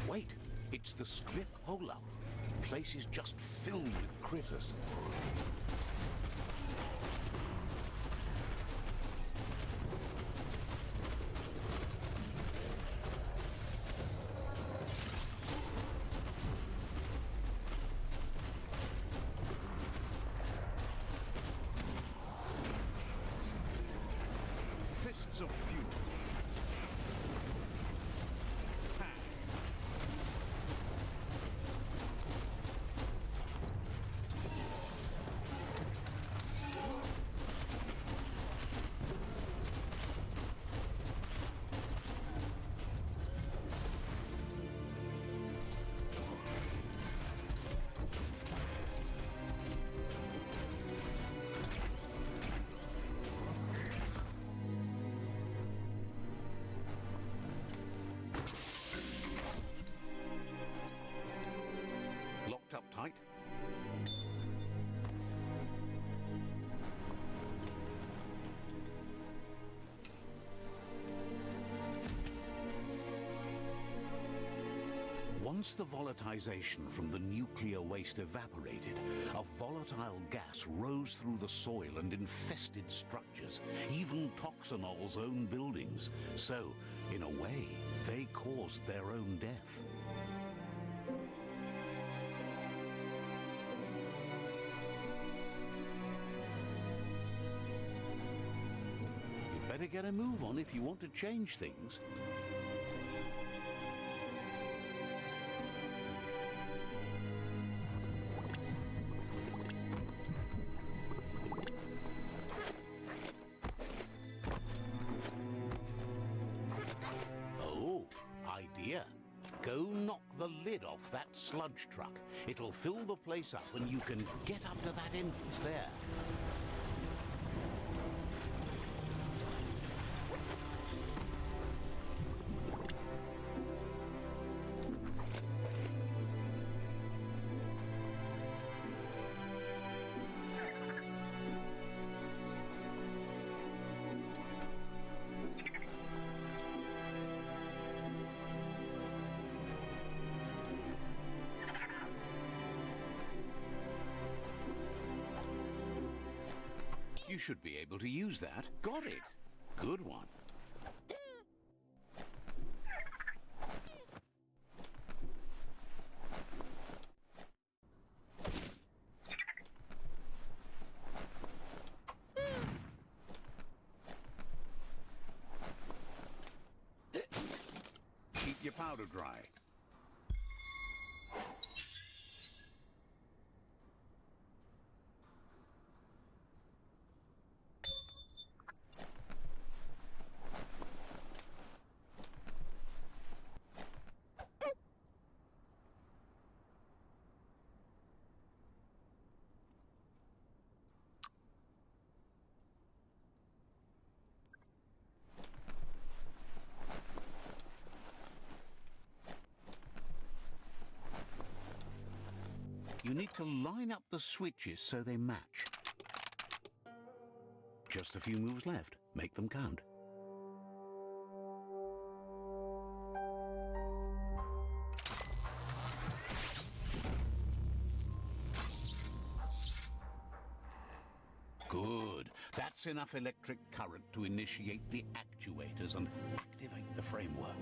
Wait, it's the script hole up. Place is just filled with critters. Fists of fury. Locked up tight. Once the volatilization from the nuclear waste evaporated, a volatile gas rose through the soil and infested structures, even Toxanol's own buildings. So, in a way, they caused their own death. You'd better get a move on if you want to change things. the lid off that sludge truck. It'll fill the place up and you can get up to that entrance there. You should be able to use that. Got it. Good one. Keep your powder dry. You need to line up the switches so they match. Just a few moves left. Make them count. Good. That's enough electric current to initiate the actuators and activate the framework.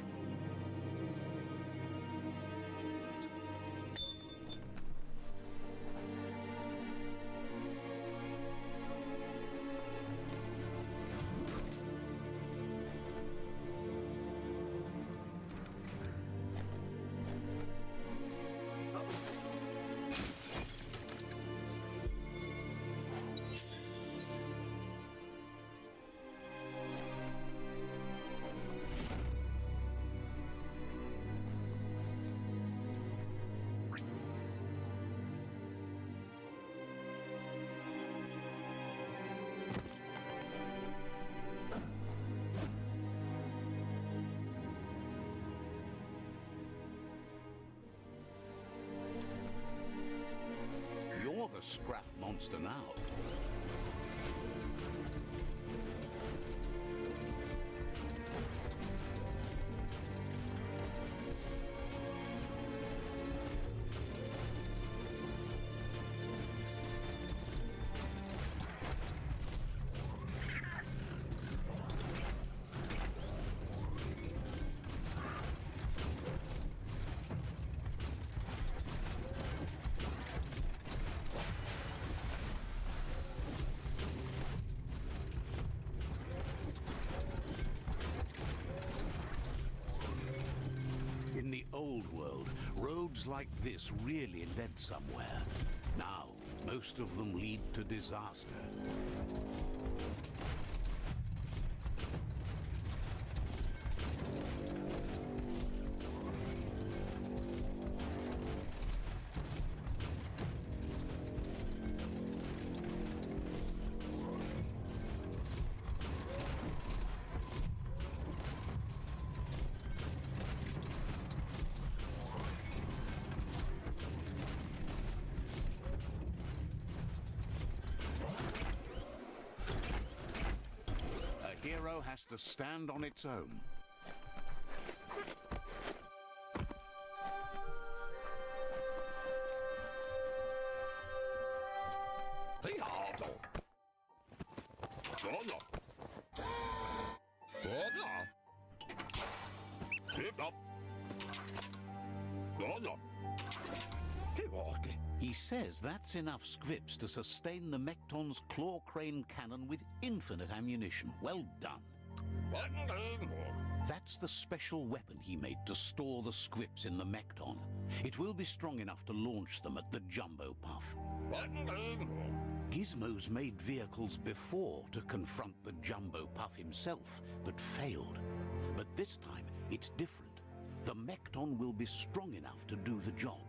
You're the scrap monster now. In the old world, roads like this really led somewhere. Now, most of them lead to disaster. A hero has to stand on its own. He says that's enough scripts to sustain the Mekton's claw crane cannon with infinite ammunition. Well done. That's the special weapon he made to store the scripts in the Mekton. It will be strong enough to launch them at the Jumbo Puff. Gizmo's made vehicles before to confront the Jumbo Puff himself, but failed. But this time, it's different. the Mekton will be strong enough to do the job.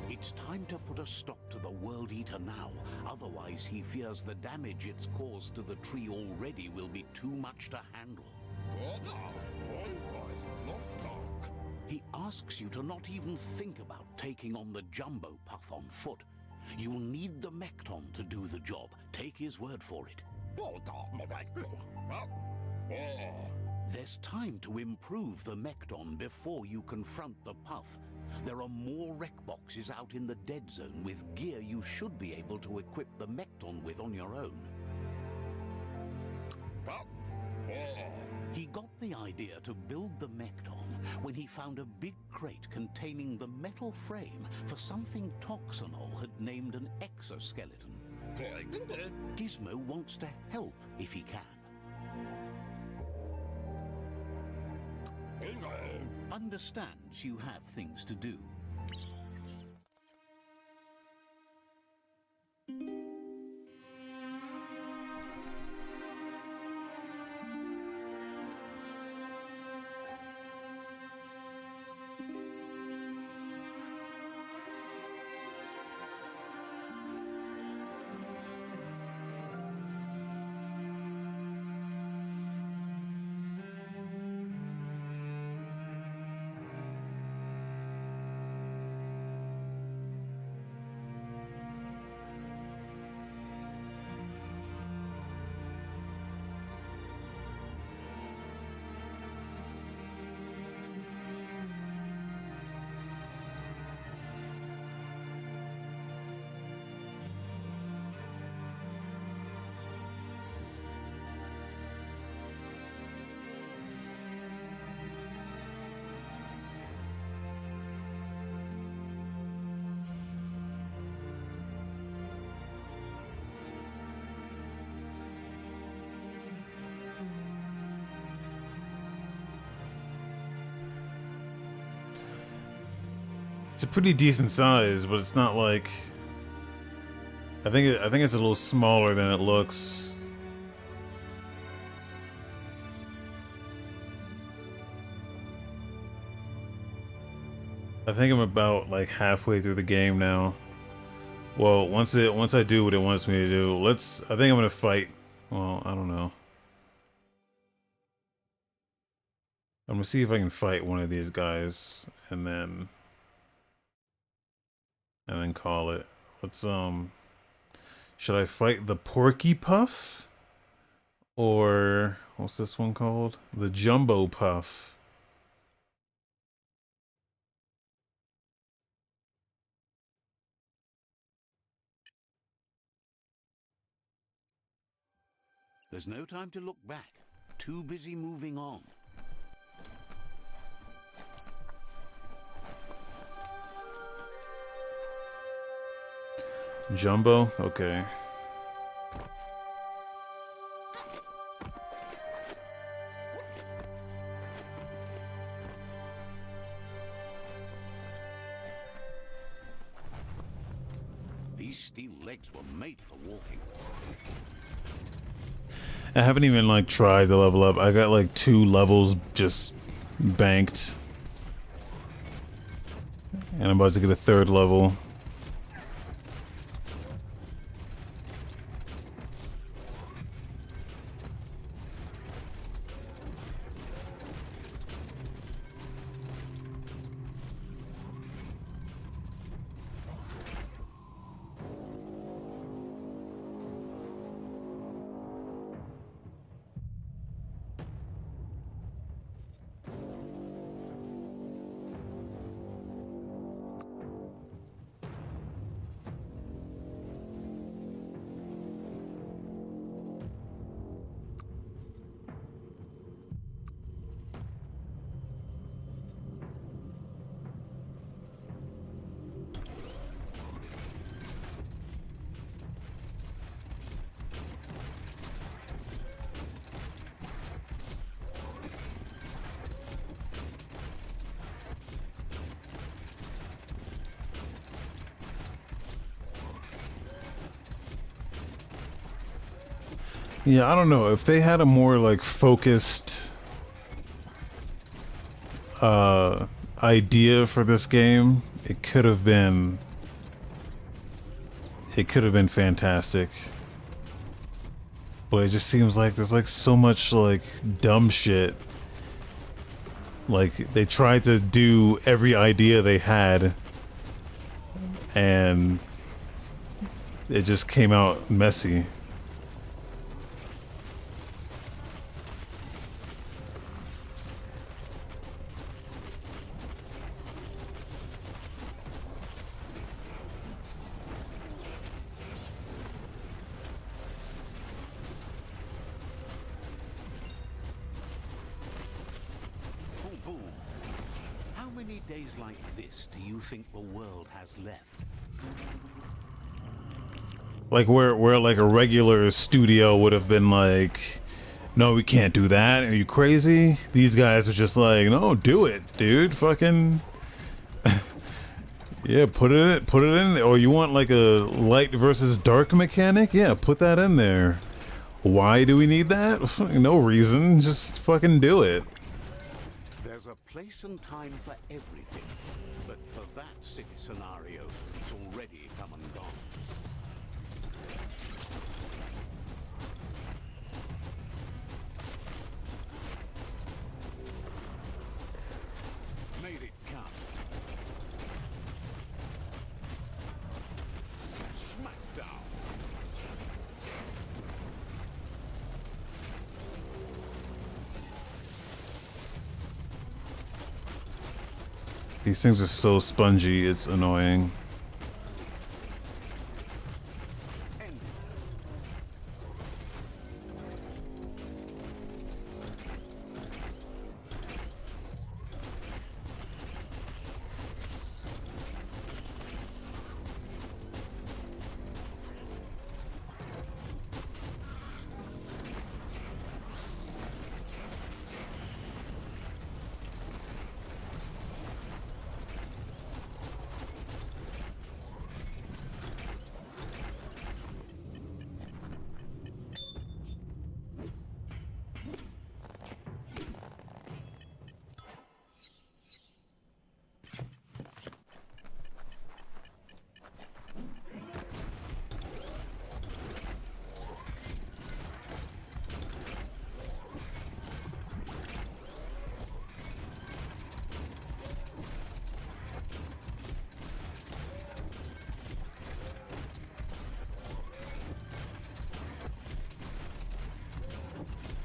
It's time to put a stop to the World Eater now, otherwise he fears the damage it's caused to the tree already will be too much to handle. He asks you to not even think about taking on the Jumbo Puff on foot. You'll need the Mekton to do the job, take his word for it. There's time to improve the Mekton before you confront the Puff. There are more wreck boxes out in the dead zone with gear you should be able to equip the Mekton with on your own. He got the idea to build the Mekton when he found a big crate containing the metal frame for something Toxanol had named an exoskeleton. Gizmo wants to help if he can. Understands you have things to do. It's a pretty decent size, but it's not like I think it's a little smaller than it looks. I think I'm about like halfway through the game now. Well, once I do what it wants me to do, I think I'm gonna fight. Well, I don't know. I'm gonna see if I can fight one of these guys and then call it. Should I fight the Porky Puff? Or what's this one called? The Jumbo Puff. There's no time to look back. Too busy moving on. Jumbo? Okay. These steel legs were made for walking. I haven't even like tried to level up. I got like 2 levels just banked. And I'm about to get a 3rd level. Yeah, I don't know if they had a more like focused idea for this game, it could have been fantastic. But it just seems like there's like so much like dumb shit. Like they tried to do every idea they had and it just came out messy. Days like this, do you think the world has left? Like where like a regular studio would have been like, no, we can't do that. Are you crazy? These guys are just like, no, do it, dude. Fucking yeah, put it in. Or you want like a light versus dark mechanic? Yeah, put that in there. Why do we need that? No reason. Just fucking do it. There's a place and time for everything, but for that city scenario, it's already come and gone. Made it count. Smackdown. These things are so spongy, it's annoying.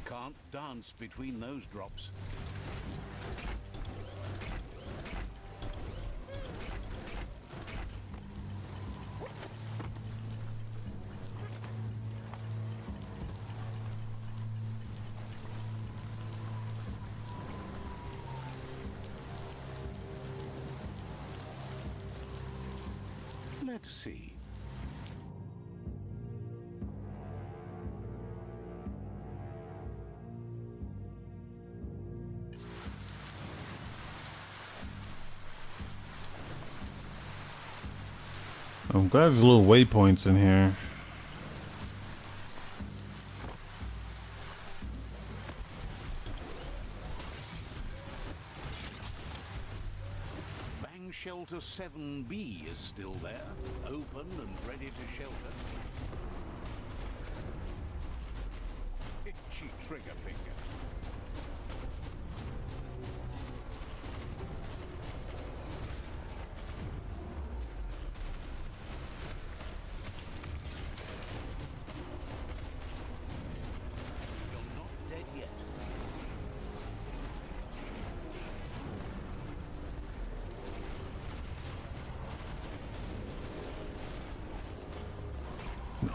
Can't dance between those drops. Let's see. I'm glad there's little waypoints in here. Bang Shelter 7B is still there, open and ready to shelter. Itchy trigger finger.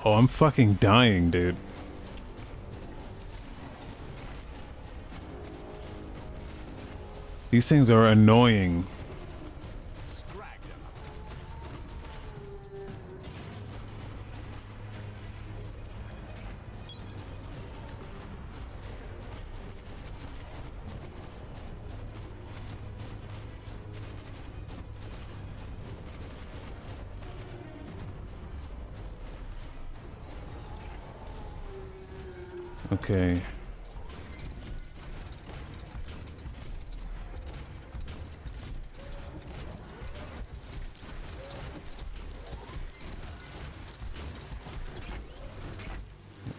Oh, I'm fucking dying, dude. These things are annoying. Okay.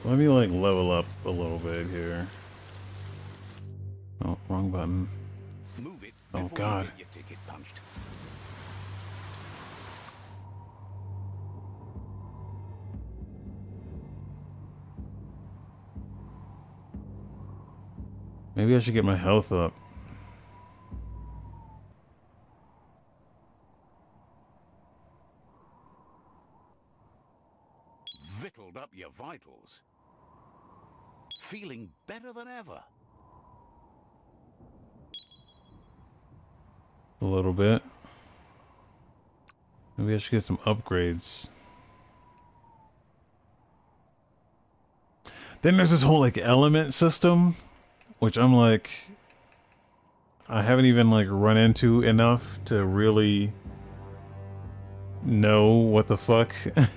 Let me like level up a little bit here. Oh, wrong button. Move it Oh before God. you get your ticket punched. Maybe I should get my health up. Vickled up your vitals. Feeling better than ever. A little bit. Maybe I should get some upgrades. Then there's this whole like element system, which I'm like, I haven't even like run into enough to really know what the fuck. I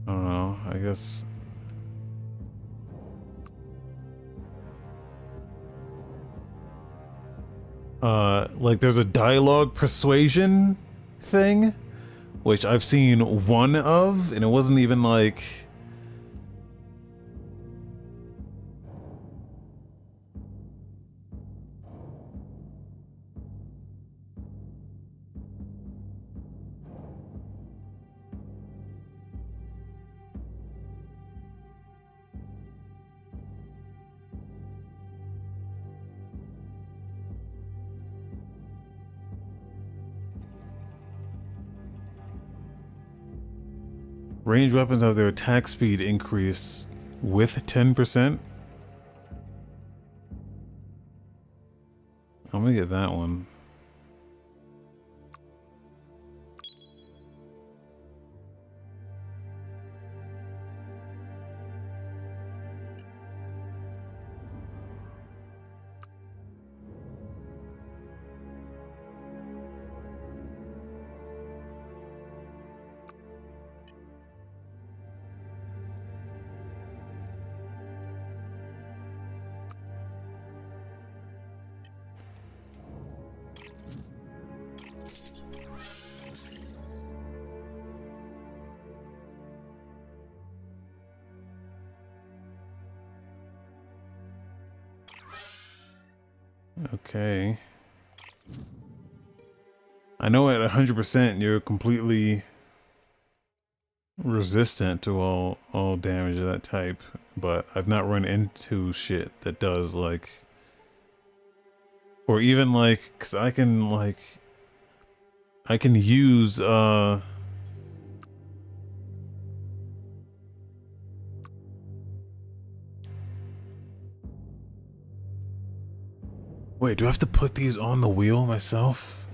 don't know, I guess. Like there's a dialogue persuasion thing, which I've seen one of, and it wasn't even like... Ranged weapons have their attack speed increased with 10%. I'm gonna get that one. Okay. I know at 100% you're completely resistant to all damage of that type, but I've not run into shit that does like, or even like, cause I can use wait, do I have to put these on the wheel myself?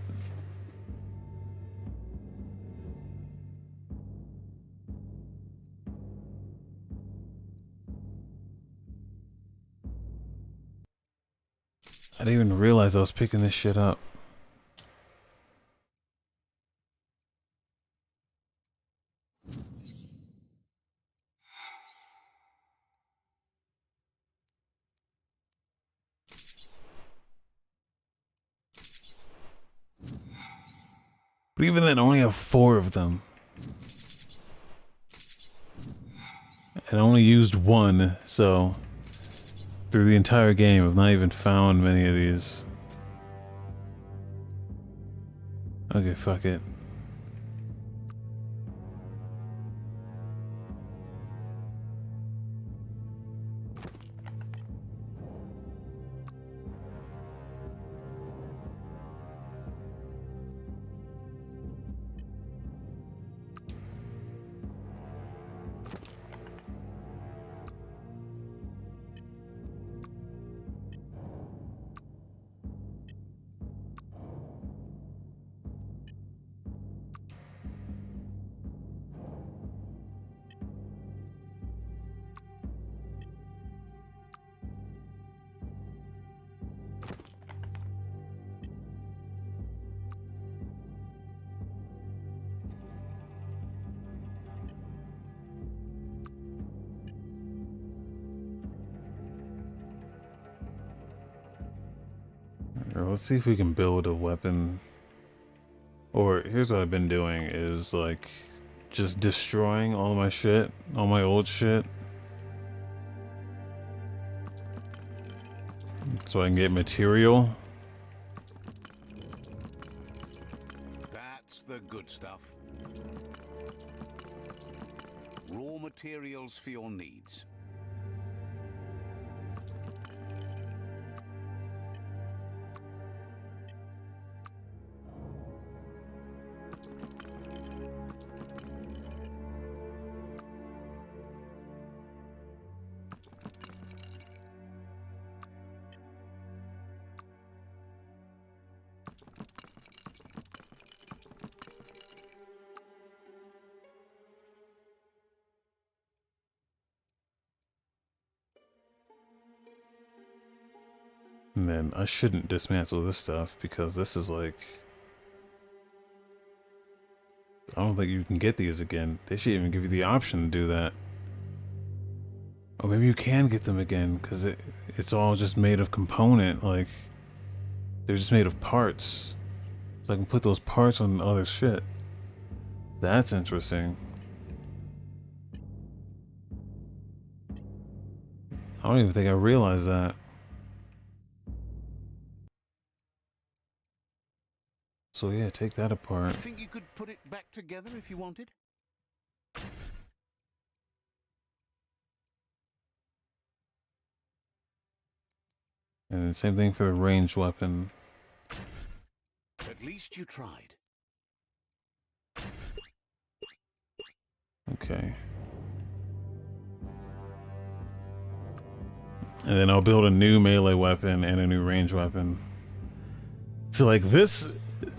I didn't even realize I was picking this shit up. But even then, I only have 4 of them. And I only used 1, so... through the entire game, I've not even found many of these. Okay, fuck it. let's see if we can build a weapon. Or here's what I've been doing is like just destroying all my shit, all my old shit. So I can get material. That's the good stuff. Raw materials for your needs. And then I shouldn't dismantle this stuff because this is like... I don't think you can get these again. They should even give you the option to do that. Or maybe you can get them again because it's all just made of component. Like, they're just made of parts. So I can put those parts on other shit. That's interesting. I don't even think I realized that. So yeah, take that apart. Think you could put it back together if you wanted? And then same thing for the ranged weapon. At least you tried. Okay. And then I'll build a new melee weapon and a new ranged weapon. So like this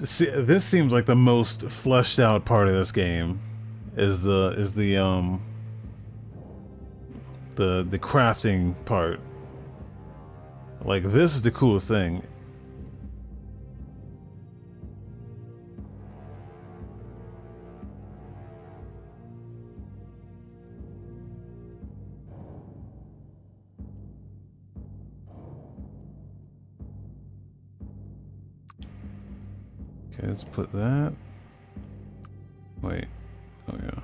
seems like the most fleshed out part of this game is the crafting part. Like this is the coolest thing. Okay, let's put that. Wait. Oh yeah.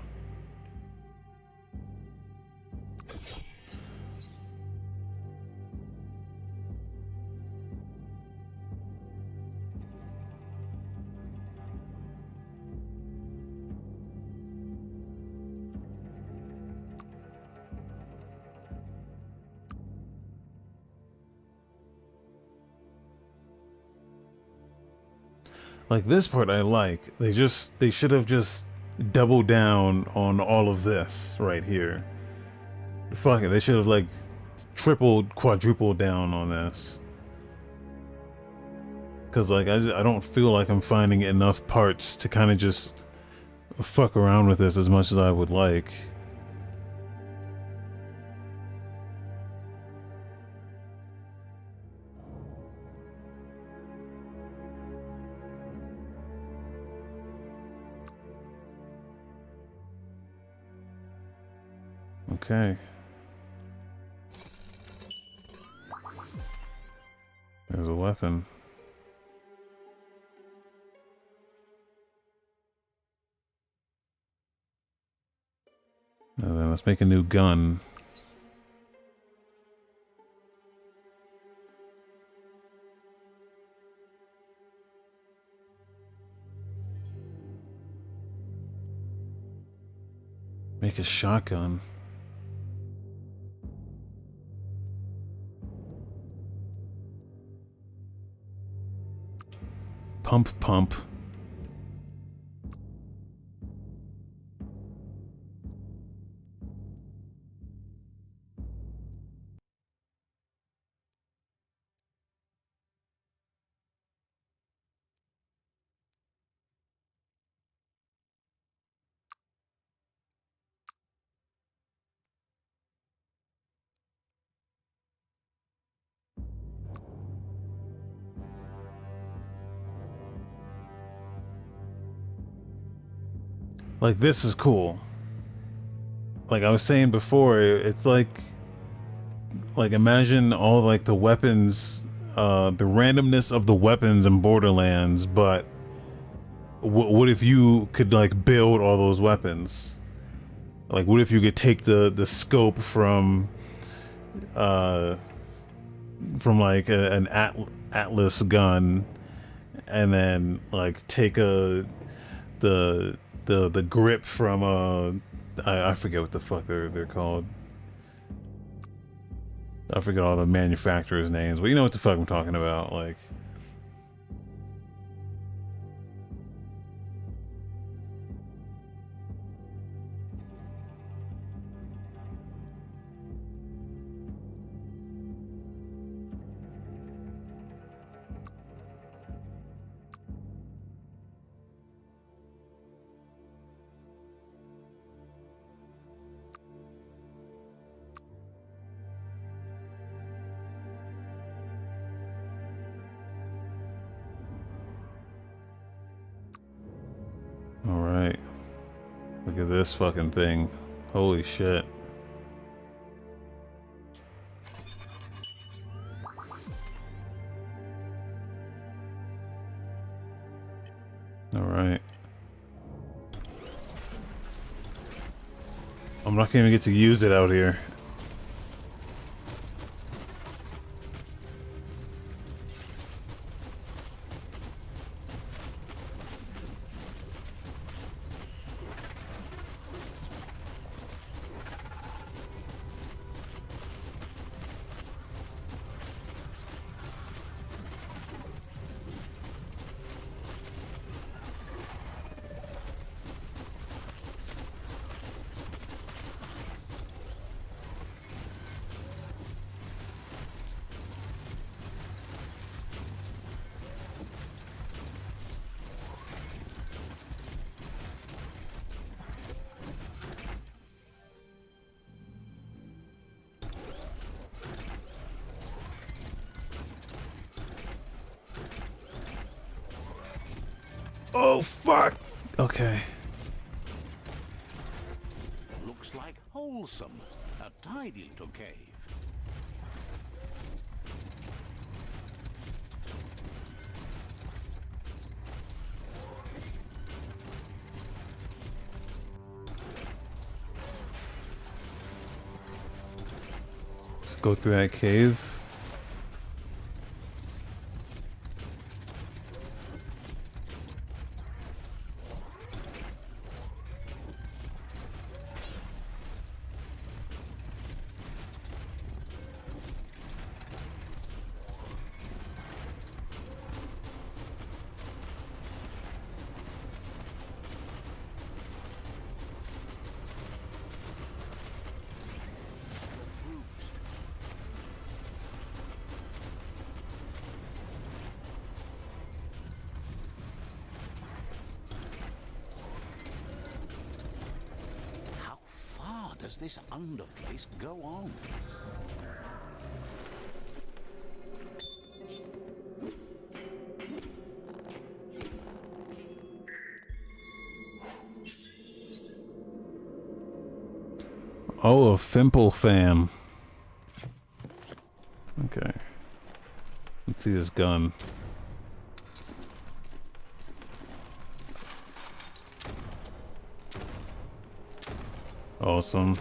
Like this part I like. They should have just doubled down on all of this right here. Fuck it, they should have like tripled, quadrupled down on this. Cause like I don't feel like I'm finding enough parts to kind of just fuck around with this as much as I would like. Okay. There's a weapon. And then let's make a new gun. Make a shotgun. Pump. Like this is cool. Like I was saying before, it's like imagine all like the weapons the randomness of the weapons in Borderlands, but what if you could like build all those weapons? Like, what if you could take the scope from like an Atlas gun, and then like take the grip from I forget what the fuck they're called. I forget all the manufacturers' names, but you know what the fuck I'm talking about, like. Alright. Look at this fucking thing. Holy shit. Alright. I'm not gonna get to use it out here. Oh fuck! Okay. Looks like wholesome. A tidy little cave. Let's go through that cave. Does this underplace go on? Oh, a Fimple fam. Okay. Let's see this gun. Awesome.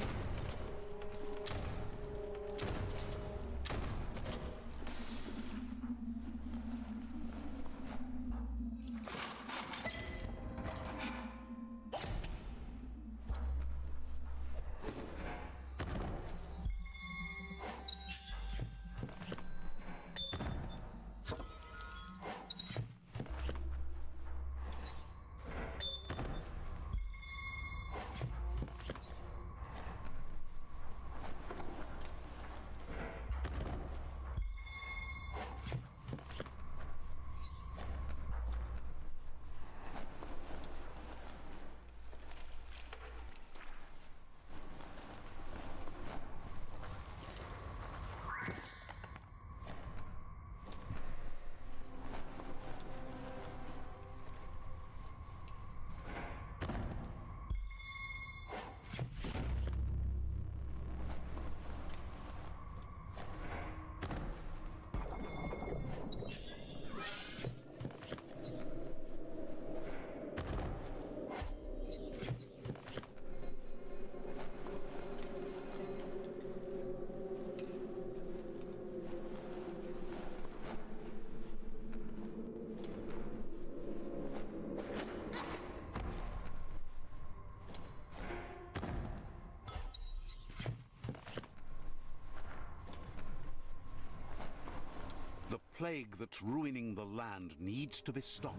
plague that's ruining the land needs to be stopped.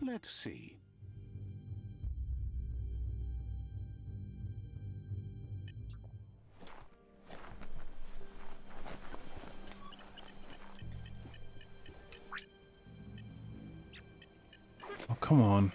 Let's see. Oh, come on.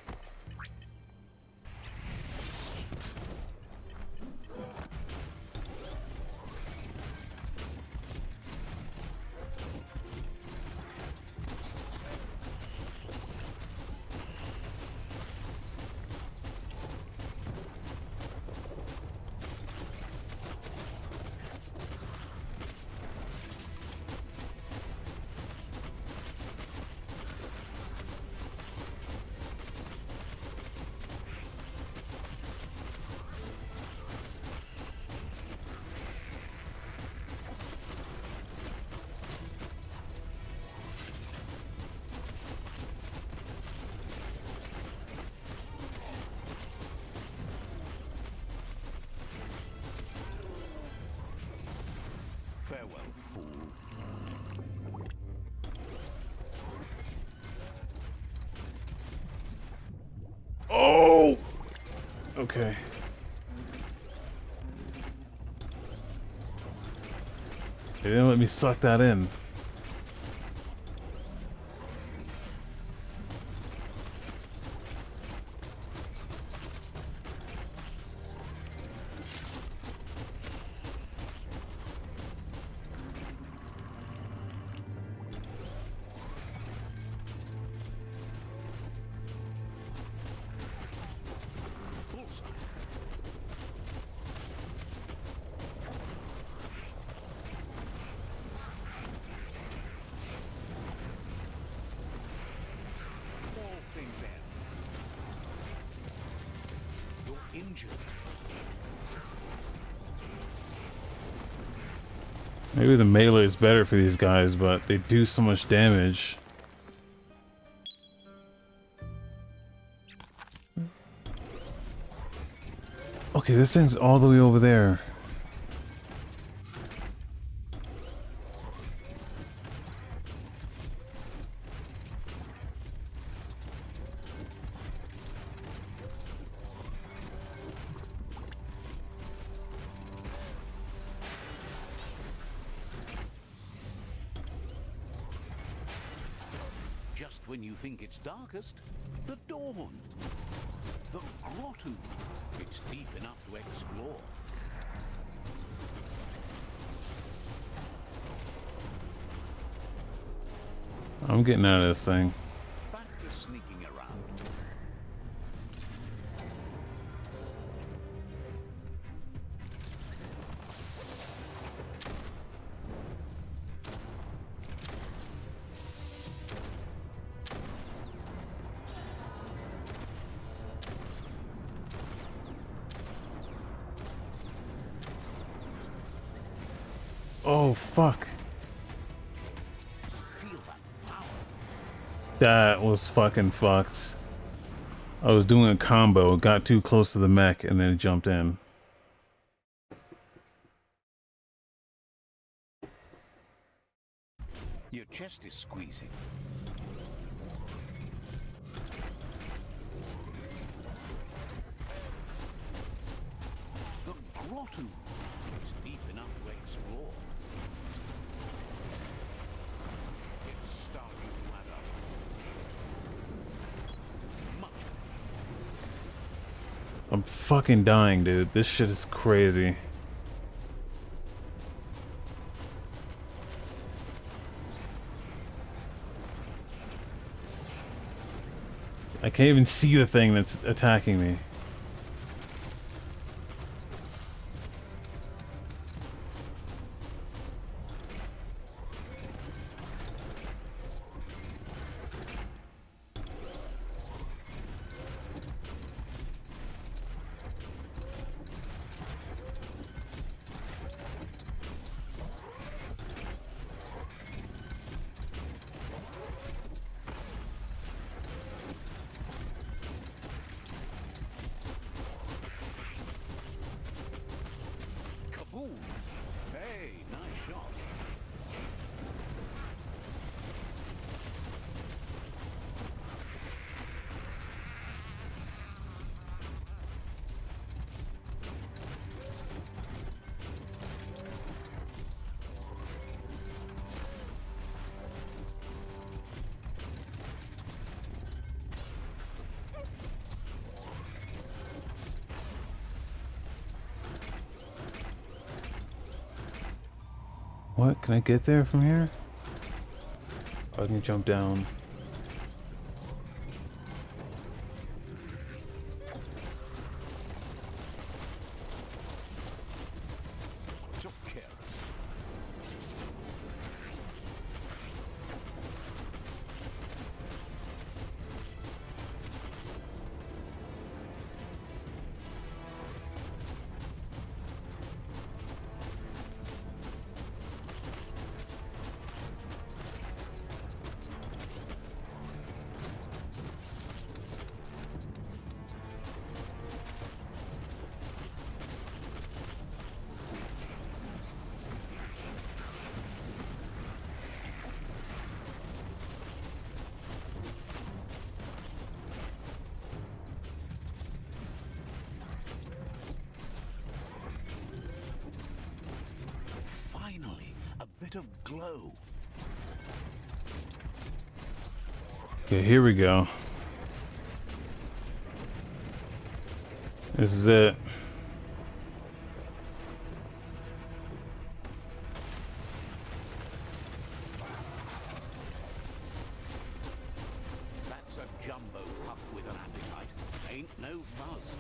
Farewell, fool. Oh! Okay. They didn't let me suck that in. Injured. Maybe the melee is better for these guys, but they do so much damage. Okay, this thing's all the way over there. Just when you think it's darkest, the dawn. The grotto. It's deep enough to explore. I'm getting out of this thing. Back to sneaking around. Oh, fuck. Feel that power. That was fucking fucked. I was doing a combo, got too close to the mech, and then it jumped in. Your chest is squeezing. The grotto. It's deep enough to explore. It's starting to add up. Much. I'm fucking dying, dude. This shit is crazy. I can't even see the thing that's attacking me. What? Can I get there from here? Oh, I can jump down. Took care of. Finally, a bit of glow. Okay, here we go. This is it. That's a jumbo pup with an appetite. Ain't no fuzz.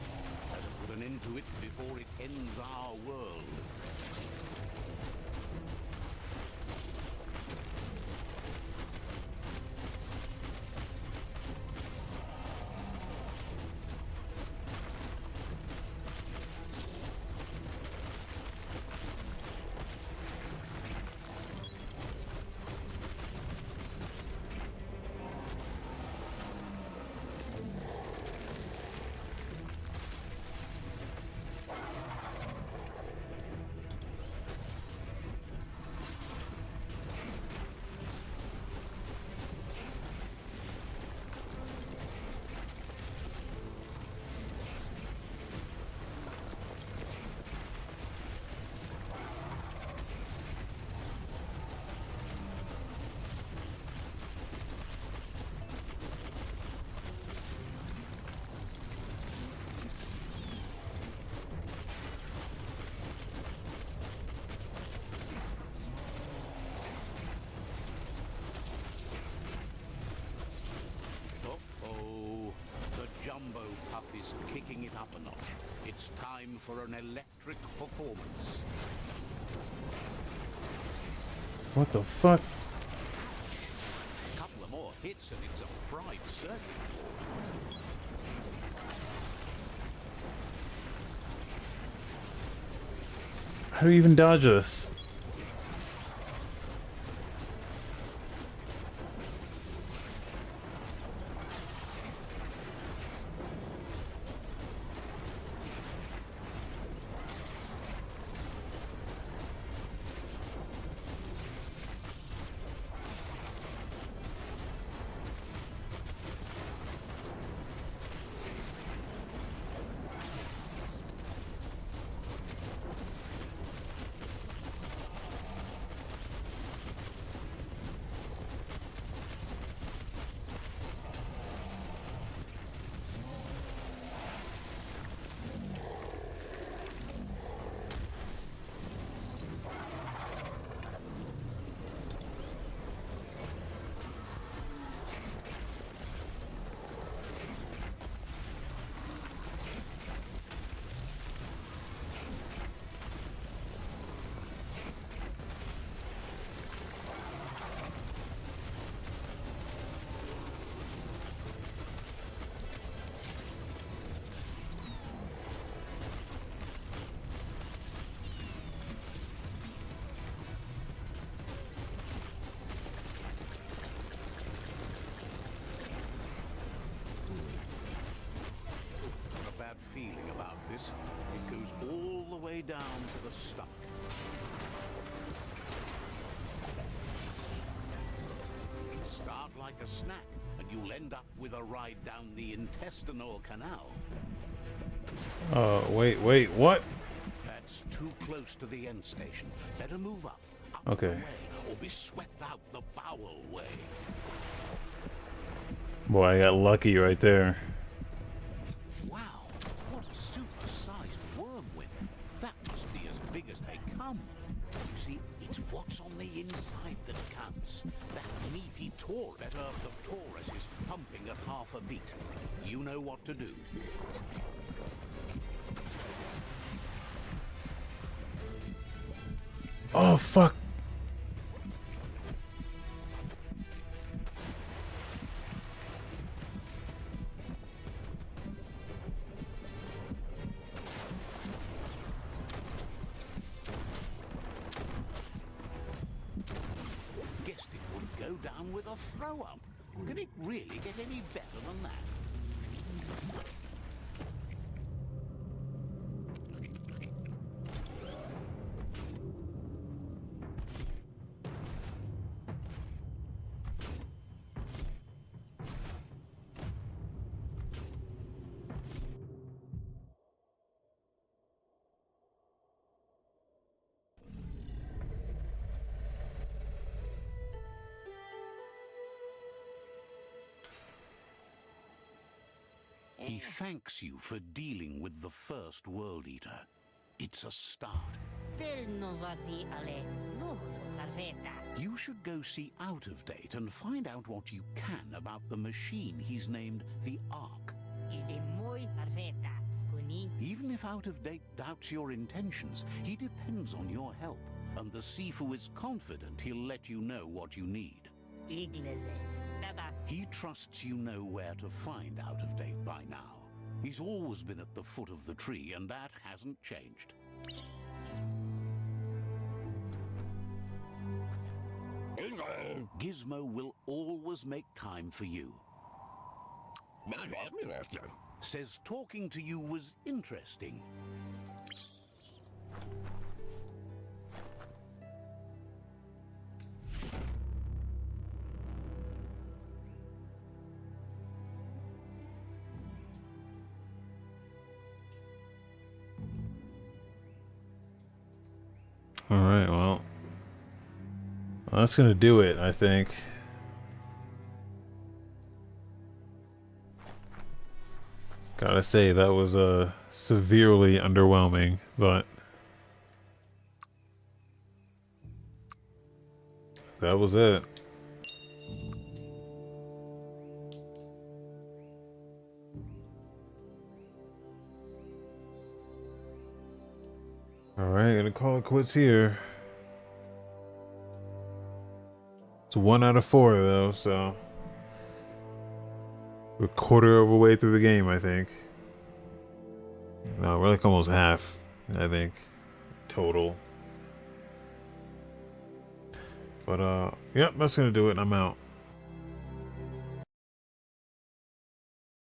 Better put an end to it before it ends our world. Uh-oh. The jumbo puff is kicking it up a notch. It's time for an electric performance. What the fuck? A couple of more hits and it's a fried circuit. How do you even dodge this? Feeling about this. It goes all the way down to the stomach. Start like a snack, and you'll end up with a ride down the intestinal canal. Wait, what? That's too close to the end station. Better move up Okay. the way, or be swept out the bowel way. Boy, I got lucky right there. Wow, what a super-sized worm whip. That must be as big as they come. You see, it's What's on the inside that counts? That meaty Taurus. Better the Taurus is pumping at half a beat. You know what to do. Oh, fuck. Guessed it would go down with a throw-up. Can it really get any better than that? He thanks you for dealing with the first World Eater. It's a start. You should go see Out of Date and find out what you can about the machine he's named the Ark. Even if Out of Date doubts your intentions, he depends on your help, and the Sifu is confident he'll let you know what you need. He trusts you know where to find Out of Date by now. He's always been at the foot of the tree, and that hasn't changed. Gizmo will always make time for you. Says talking to you was interesting. Alright, well, that's gonna do it, I think. Gotta say, that was severely underwhelming, but that was it. Alright, gonna call it quits here. It's 1 out of 4 though, so we're a quarter of a way through the game, I think. No, we're like almost half, I think, total. But yep, that's gonna do it. I'm out.